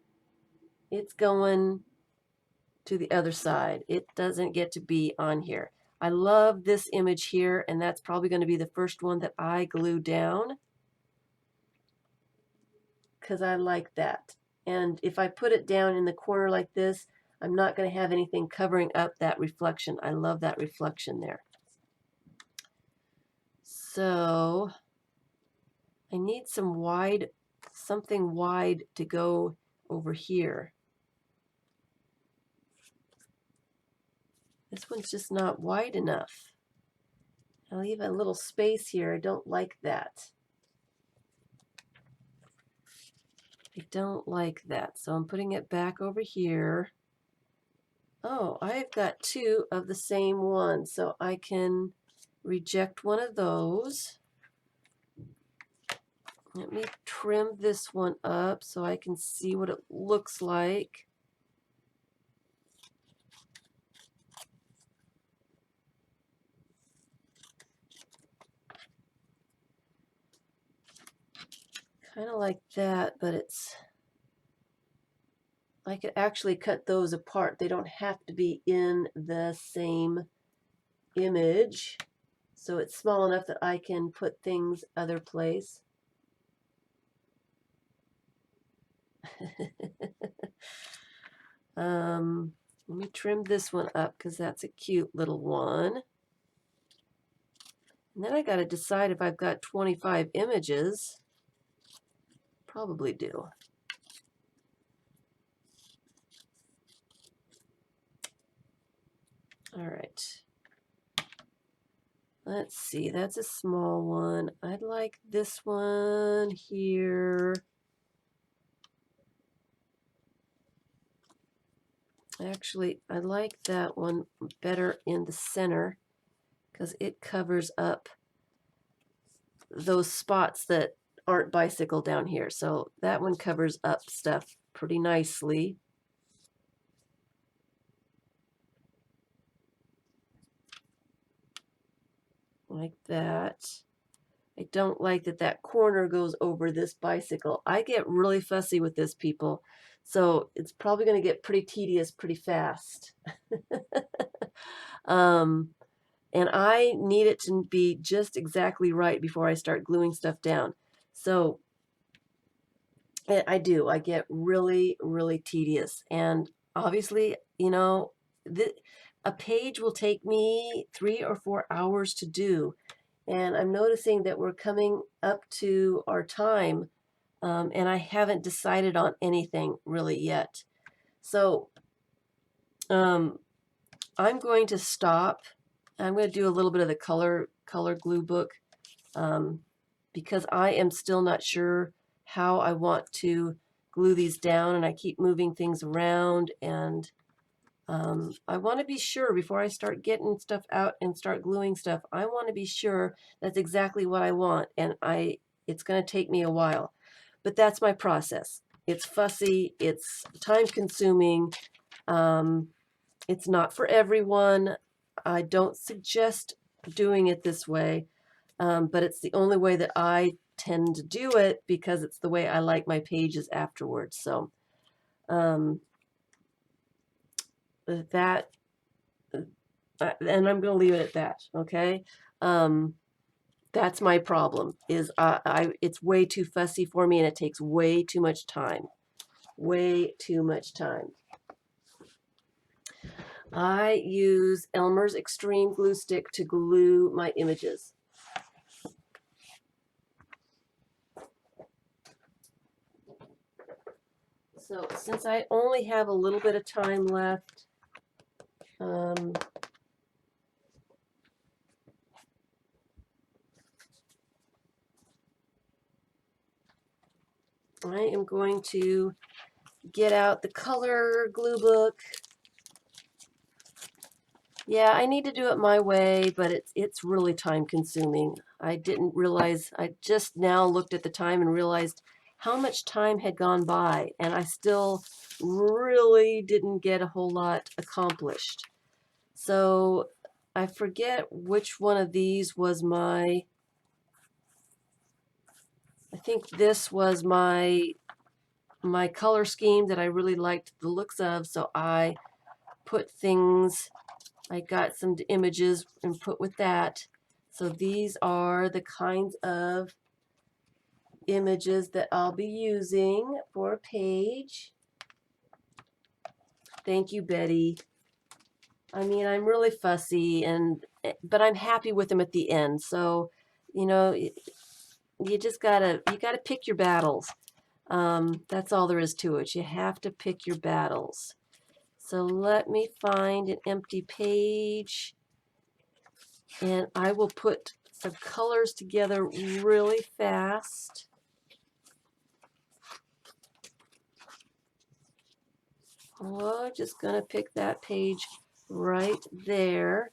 to the other side. It doesn't get to be on here. I love this image here, and that's probably going to be the first one that I glue down because I like that. And if I put it down in the corner like this, I'm not going to have anything covering up that reflection. I love that reflection there. So I need something wide to go over here. This one's just not wide enough. I'll leave a little space here. I don't like that. I don't like that. So I'm putting it back over here. Oh, I've got two of the same one, so I can reject one of those. Let me trim this one up so I can see what it looks like. Kind of like that, but it's I could actually cut those apart. They don't have to be in the same image. So it's small enough that I can put things other place. Let me trim this one up because that's a cute little one. And then I got to decide if I've got 25 images. Probably do. All right. Let's see, that's a small one. I'd like this one here. Actually, I like that one better in the center because it covers up those spots that aren't bicycle down here. So that one covers up stuff pretty nicely. Like that. I don't like that that corner goes over this bicycle. I get really fussy with this, people. So it's probably going to get pretty tedious pretty fast. And I need it to be just exactly right before I start gluing stuff down. So I do. I get really, really tedious. And obviously, you know, a page will take me 3 or 4 hours to do. And I'm noticing that we're coming up to our time, and I haven't decided on anything really yet. So I'm going to stop. I'm going to do a little bit of the color glue book because I am still not sure how I want to glue these down, and I keep moving things around, and I want to be sure before I start getting stuff out and start gluing stuff. I want to be sure that's exactly what I want, and it's going to take me a while, but that's my process. It's fussy, it's time consuming, it's not for everyone. I don't suggest doing it this way, but it's the only way that I tend to do it because it's the way I like my pages afterwards. So that, and I'm going to leave it at that. Okay. That's my problem is it's way too fussy for me and it takes way too much time. Way too much time. I use Elmer's Extreme Glue Stick to glue my images. So since I only have a little bit of time left, I am going to get out the color glue book. Yeah, I need to do it my way, but it's really time consuming. I didn't realize, I just now looked at the time and realized how much time had gone by, and I still really didn't get a whole lot accomplished. So I forget which one of these was my, I think this was my color scheme that I really liked the looks of, so I put things, I got some images and put with that. So these are the kinds of images that I'll be using for a page. Thank you, Betty. I mean, I'm really fussy, but I'm happy with them at the end. So, you know, you just gotta pick your battles. That's all there is to it. You have to pick your battles. So let me find an empty page, and I will put some colors together really fast. Oh, just gonna pick that page right there.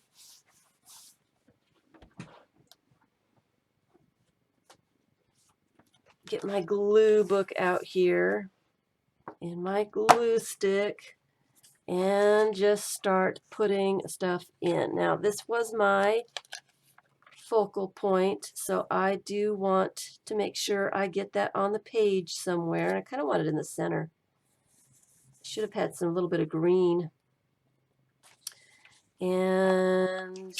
Get my glue book out here and my glue stick and just start putting stuff in. Now this was my focal point, so I do want to make sure I get that on the page somewhere. I kind of want it in the center. Should have had some little bit of green. And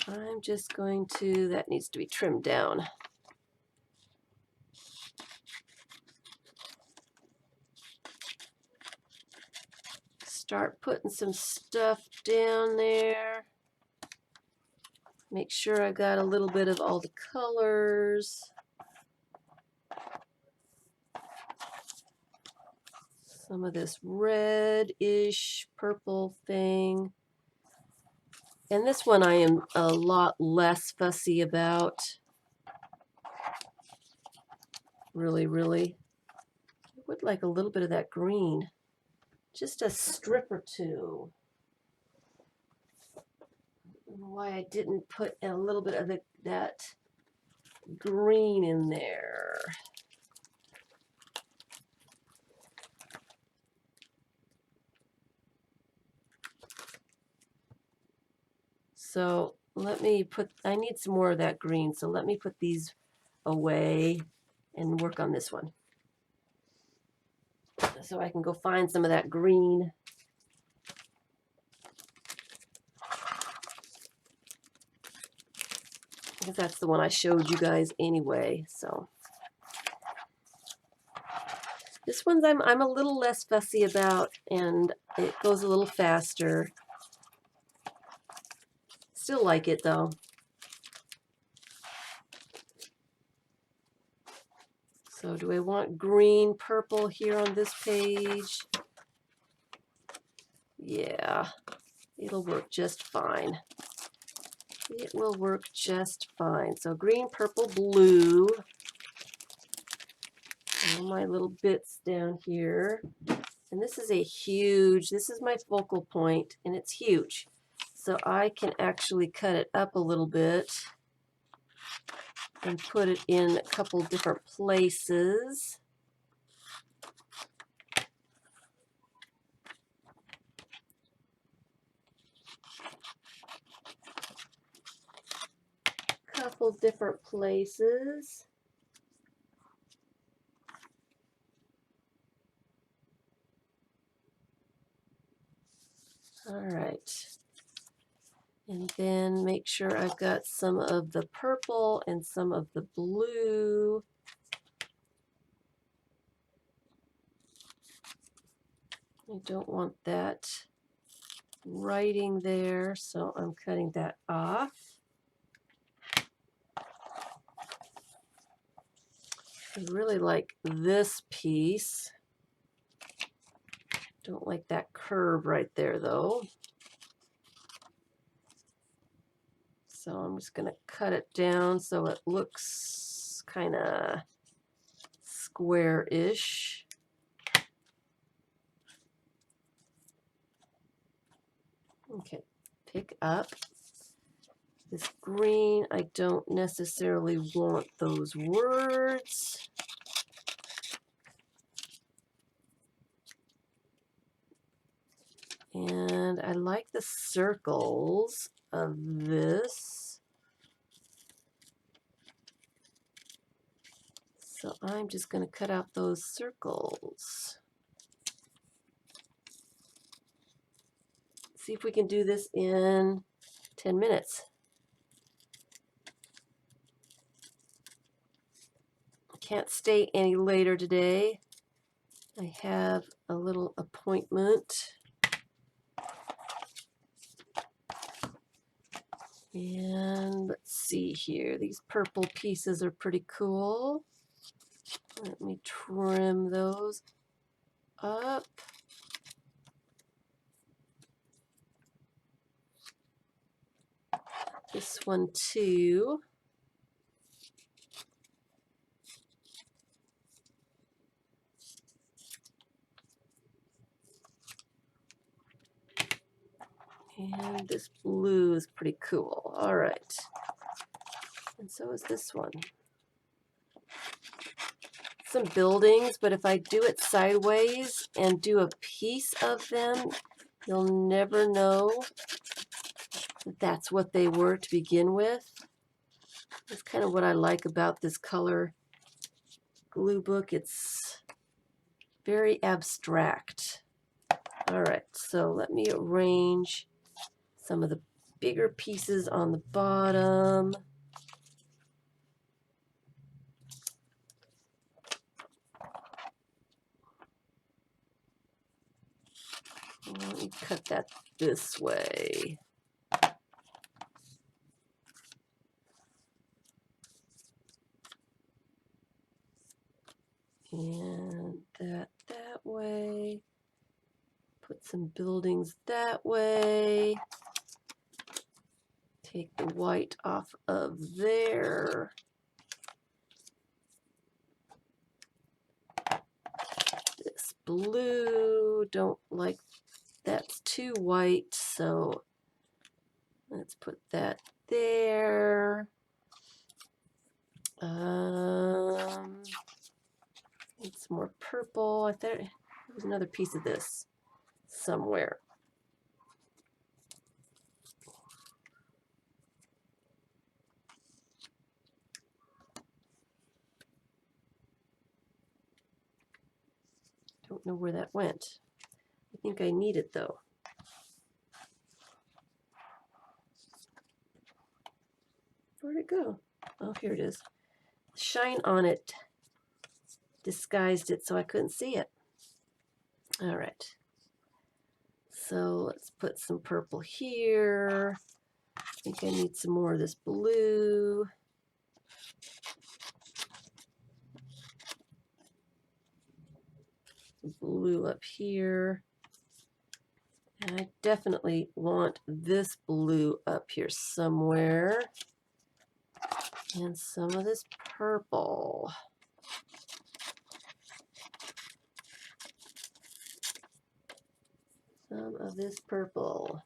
I'm just going to, that needs to be trimmed down. Start putting some stuff down there. Make sure I got a little bit of all the colors. Some of this red-ish purple thing. And this one I am a lot less fussy about. Really, really. I would like a little bit of that green. Just a strip or two. I don't know why I didn't put a little bit of that green in there. So let me put, I need some more of that green, so let me put these away and work on this one. So I can go find some of that green. Because that's the one I showed you guys anyway, so. This one's I'm a little less fussy about, and it goes a little faster. Still like it though. So do I want green, purple here on this page? Yeah, it'll work just fine. It will work just fine. So green, purple, blue. All my little bits down here. And this is a huge, this is my focal point, and it's huge. So I can actually cut it up a little bit and put it in a couple different places. Couple different places. All right. And then make sure I've got some of the purple and some of the blue. I don't want that writing there, so I'm cutting that off. I really like this piece. Don't like that curve right there though. So I'm just going to cut it down so it looks kind of square-ish. Okay, pick up this green. I don't necessarily want those words. And I like the circles of this. So I'm just going to cut out those circles. See if we can do this in 10 minutes. Can't stay any later today. I have a little appointment. And let's see here. These purple pieces are pretty cool. Let me trim those up. This one too. And this blue is pretty cool. All right. And so is this one. Some buildings, but if I do it sideways and do a piece of them, you'll never know that that's what they were to begin with. That's kind of what I like about this color glue book. It's very abstract. All right, so let me arrange some of the bigger pieces on the bottom. Let me cut that this way. And that way. Put some buildings that way. Take the white off of there. This blue, don't like that's too white, so let's put that there. Need some more purple. I thought there was another piece of this somewhere. Don't know where that went. I think I need it though. Where'd it go? Oh, here it is. Shine on it disguised it so I couldn't see it. All right. So let's put some purple here. I think I need some more of this blue. Blue up here. And I definitely want this blue up here somewhere. And some of this purple. Some of this purple.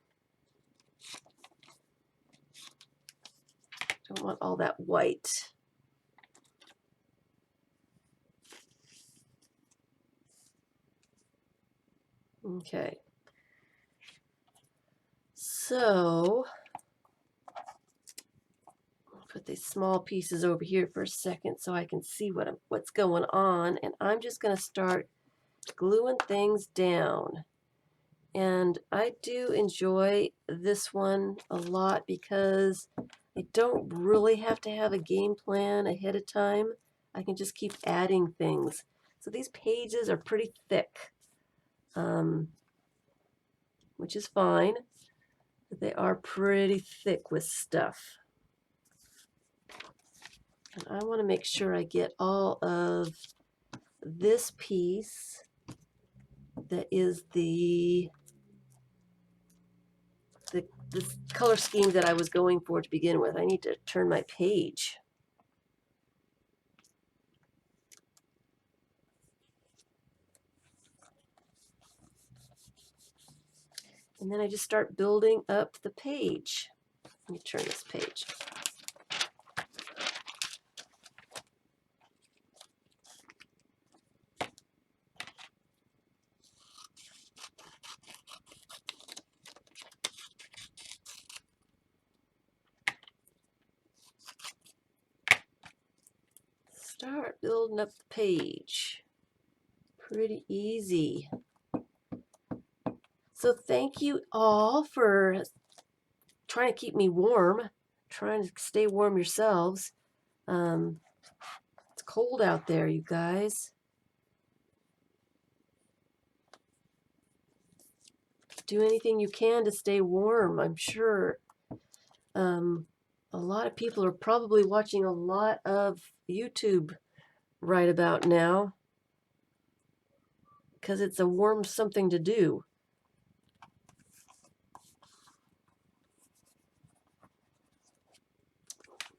Don't want all that white. Okay. So I'll put these small pieces over here for a second so I can see what's going on. And I'm just going to start gluing things down. And I do enjoy this one a lot because I don't really have to have a game plan ahead of time. I can just keep adding things. So these pages are pretty thick, which is fine. But they are pretty thick with stuff. And I want to make sure I get all of this piece that is the color scheme that I was going for to begin with. I need to turn my page. And then I just start building up the page. Let me turn this page. Start building up the page. Pretty easy. So thank you all for trying to keep me warm, trying to stay warm yourselves. It's cold out there, you guys. Do anything you can to stay warm, I'm sure. A lot of people are probably watching a lot of YouTube right about now because it's a warm something to do.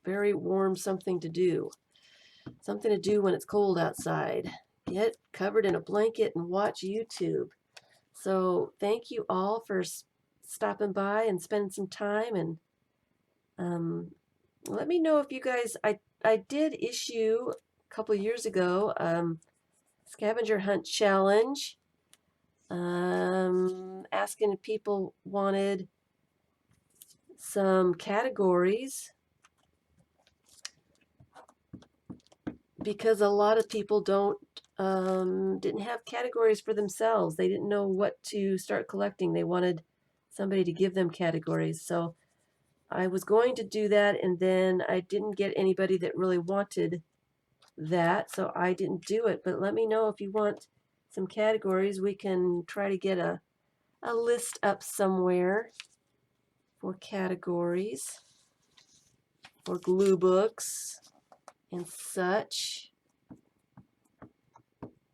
Very warm something to do. Something to do when it's cold outside. Get covered in a blanket and watch YouTube. So thank you all for stopping by and spending some time. And let me know if you guys, I did issue a couple of years ago Scavenger Hunt Challenge, asking if people wanted some categories because a lot of people don't didn't have categories for themselves. They didn't know what to start collecting. They wanted somebody to give them categories. So I was going to do that, and then I didn't get anybody that really wanted that, so I didn't do it. But let me know if you want some categories. We can try to get a list up somewhere for categories, for glue books and such,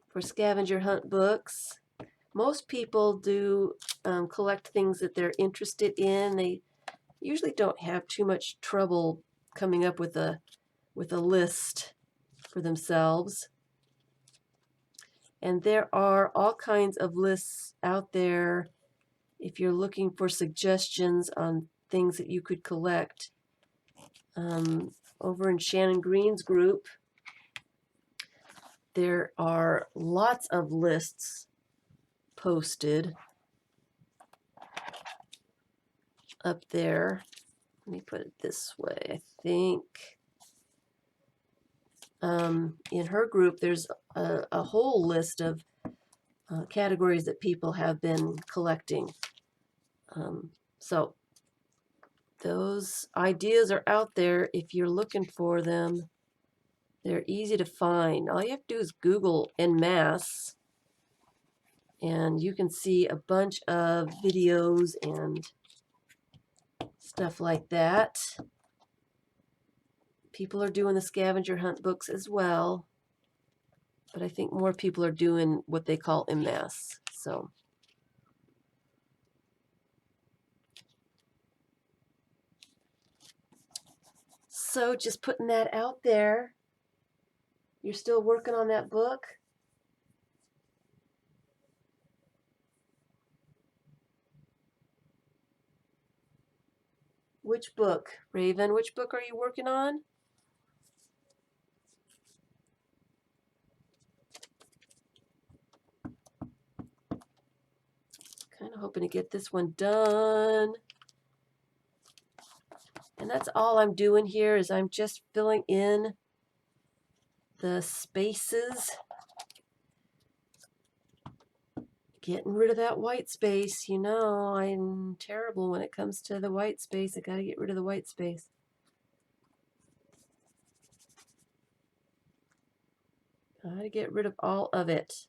for scavenger hunt books. Most people do collect things that they're interested in. They usually don't have too much trouble coming up with a list for themselves. And there are all kinds of lists out there if you're looking for suggestions on things that you could collect. Over in Shannon Green's group, there are lots of lists posted up there. Let me put it this way. I think in her group there's a whole list of categories that people have been collecting. So those ideas are out there if you're looking for them. They're easy to find. All you have to do is Google En Masse, and you can see a bunch of videos and stuff like that. People are doing the scavenger hunt books as well, but I think more people are doing what they call En Masse. So just putting that out there. You're still working on that book? Which book, Raven? Which book are you working on? Kind of hoping to get this one done. And that's all I'm doing here is I'm just filling in the spaces. Getting rid of that white space. You know, I'm terrible when it comes to the white space. I got to get rid of the white space. Got to get rid of all of it.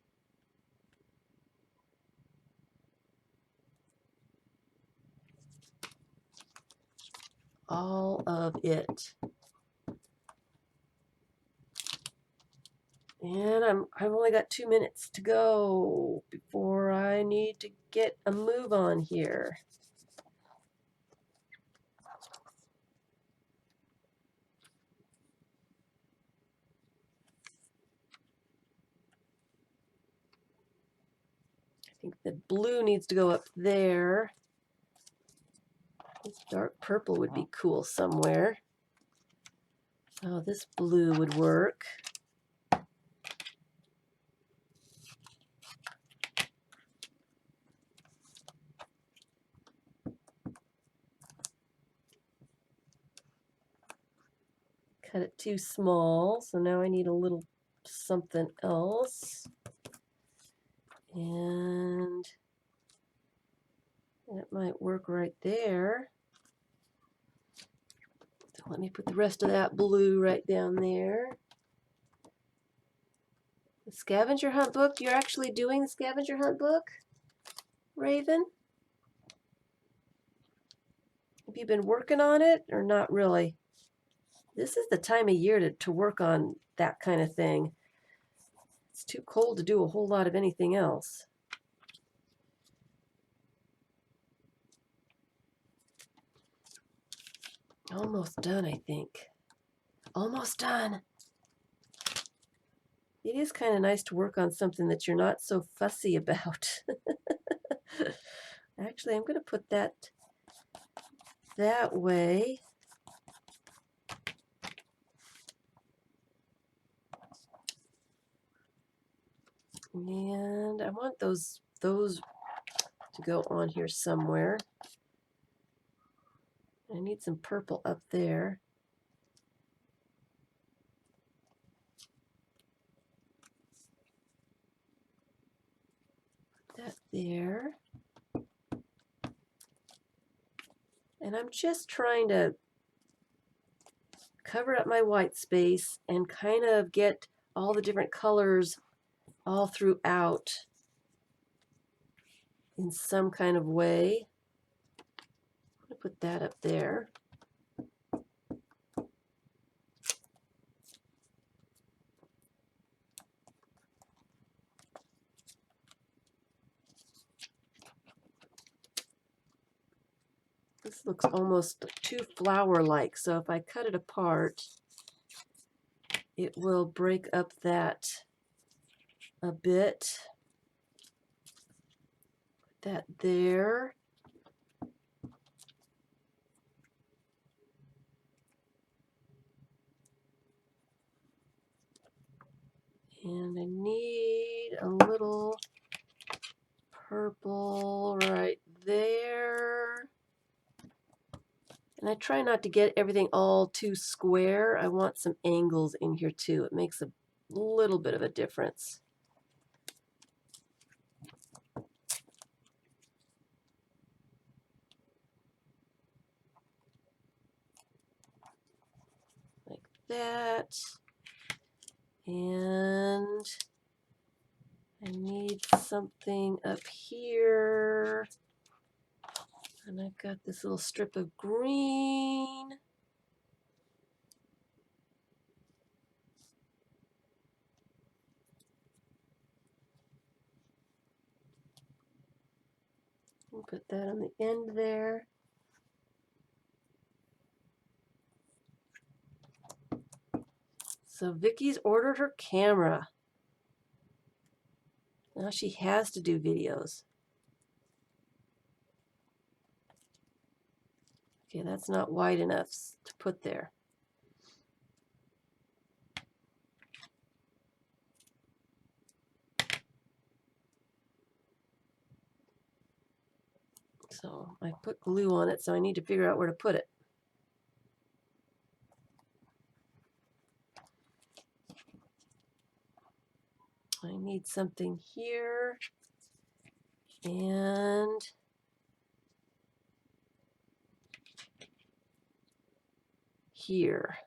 All of it. And I've only got 2 minutes to go before I need to get a move on here. I think the blue needs to go up there. This dark purple would be cool somewhere. Oh, this blue would work. Cut it too small, so now I need a little something else. And that might work right there. So let me put the rest of that blue right down there. The scavenger hunt book, you're actually doing the scavenger hunt book, Raven? Have you been working on it or not really? This is the time of year to work on that kind of thing. It's too cold to do a whole lot of anything else. Almost done, I think. Almost done. It is kind of nice to work on something that you're not so fussy about. Actually, I'm going to put that way. And I want those to go on here somewhere. I need some purple up there. there. And I'm just trying to cover up my white space and kind of get all the different colors all throughout in some kind of way. I'm going to put that up there. This looks almost too flower-like, so if I cut it apart, it will break up that a bit. Put that there. And I need a little purple right there. And I try not to get everything all too square. I want some angles in here too. It makes a little bit of a difference. Like that. And I need something up here. And I've got this little strip of green. We'll put that on the end there. So Vicky's ordered her camera. Now she has to do videos. Okay, that's not wide enough to put there. So I put glue on it, so I need to figure out where to put it. I need something here and here.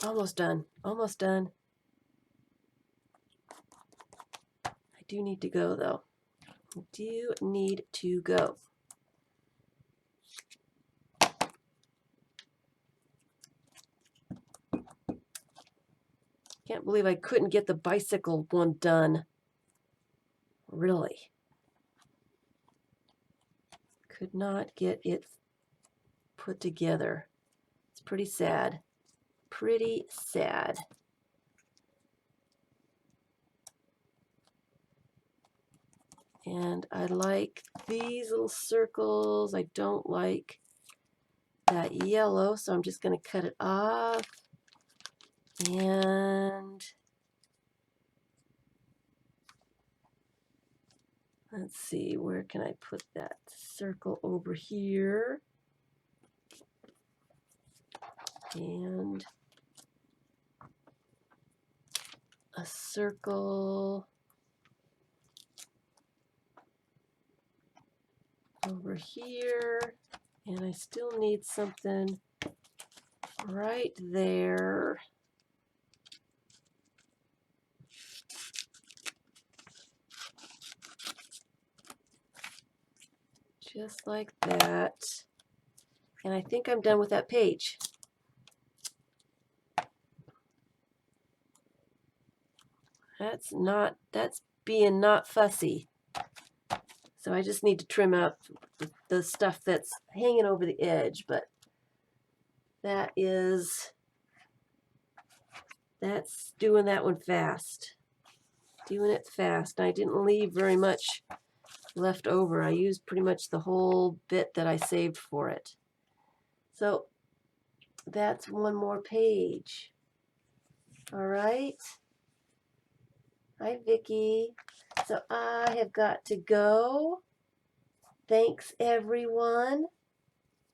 Almost done. Almost done. I do need to go though. I do need to go. Can't believe I couldn't get the bicycle one done. Really. Could not get it put together. It's pretty sad. Pretty sad. And I like these little circles. I don't like that yellow, so I'm just going to cut it off. And let's see, where can I put that circle over here? And a circle over here. And I still need something right there. Just like that. And I think I'm done with that page. That's being not fussy. So I just need to trim out the stuff that's hanging over the edge, but that's doing that one fast. Doing it fast. I didn't leave very much left over. I used pretty much the whole bit that I saved for it. So that's one more page. All right. Hi, Vicki. So I have got to go. Thanks everyone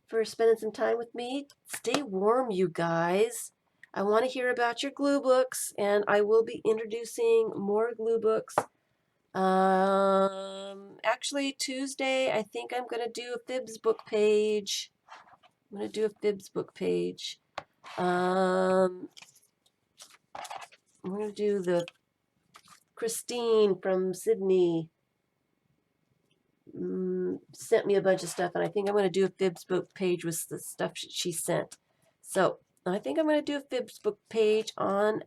for spending some time with me. Stay warm, you guys. I want to hear about your glue books, and I will be introducing more glue books. Actually, Tuesday, I think I'm going to do a FIBS book page. I'm going to do a FIBS book page. I'm going to do the Christine from Sydney sent me a bunch of stuff, and I think I'm going to do a FIBS book page with the stuff she sent. So I think I'm going to do a FIBS book page on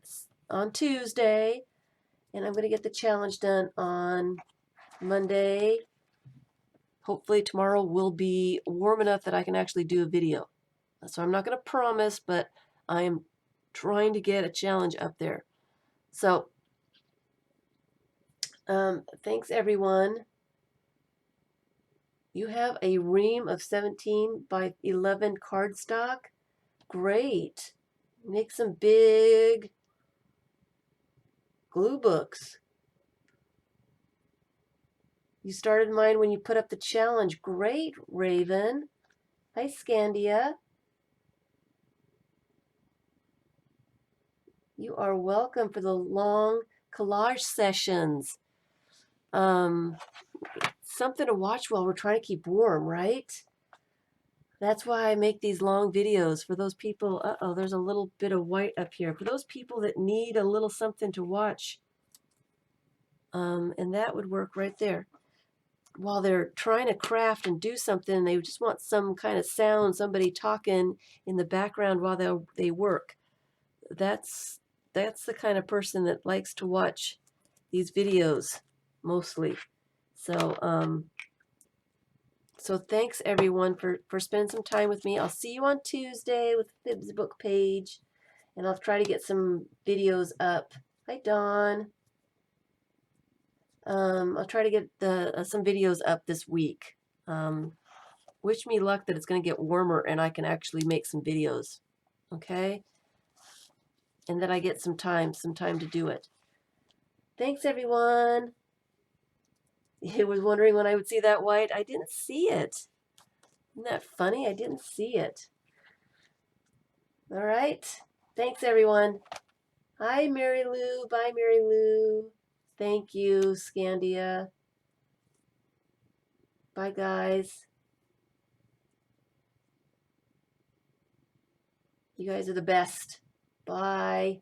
Tuesday, and I'm going to get the challenge done on Monday. Hopefully tomorrow will be warm enough that I can actually do a video. So I'm not going to promise, but I am trying to get a challenge up there. So thanks everyone. You have a ream of 17 by 11 cardstock. Great. Make some big glue books. You started mine when you put up the challenge. Great, Raven. Hi, Scandia. You are welcome for the long collage sessions. Something to watch while we're trying to keep warm, right? That's why I make these long videos for those people. Uh-oh, there's a little bit of white up here. For those people that need a little something to watch. And that would work right there. While they're trying to craft and do something, they just want some kind of sound, somebody talking in the background while they work. That's the kind of person that likes to watch these videos mostly. So so thanks everyone for spending some time with me. I'll see you on Tuesday with the FIBS book page, and I'll try to get some videos up. Hi Dawn. I'll try to get some videos up this week. Wish me luck that it's going to get warmer and I can actually make some videos. Okay? And that I get some time to do it. Thanks everyone. You was wondering when I would see that white. I didn't see it. Isn't that funny? I didn't see it. All right. Thanks everyone. Hi Mary Lou. Bye Mary Lou. Thank you, Scandia. Bye guys. You guys are the best. Bye.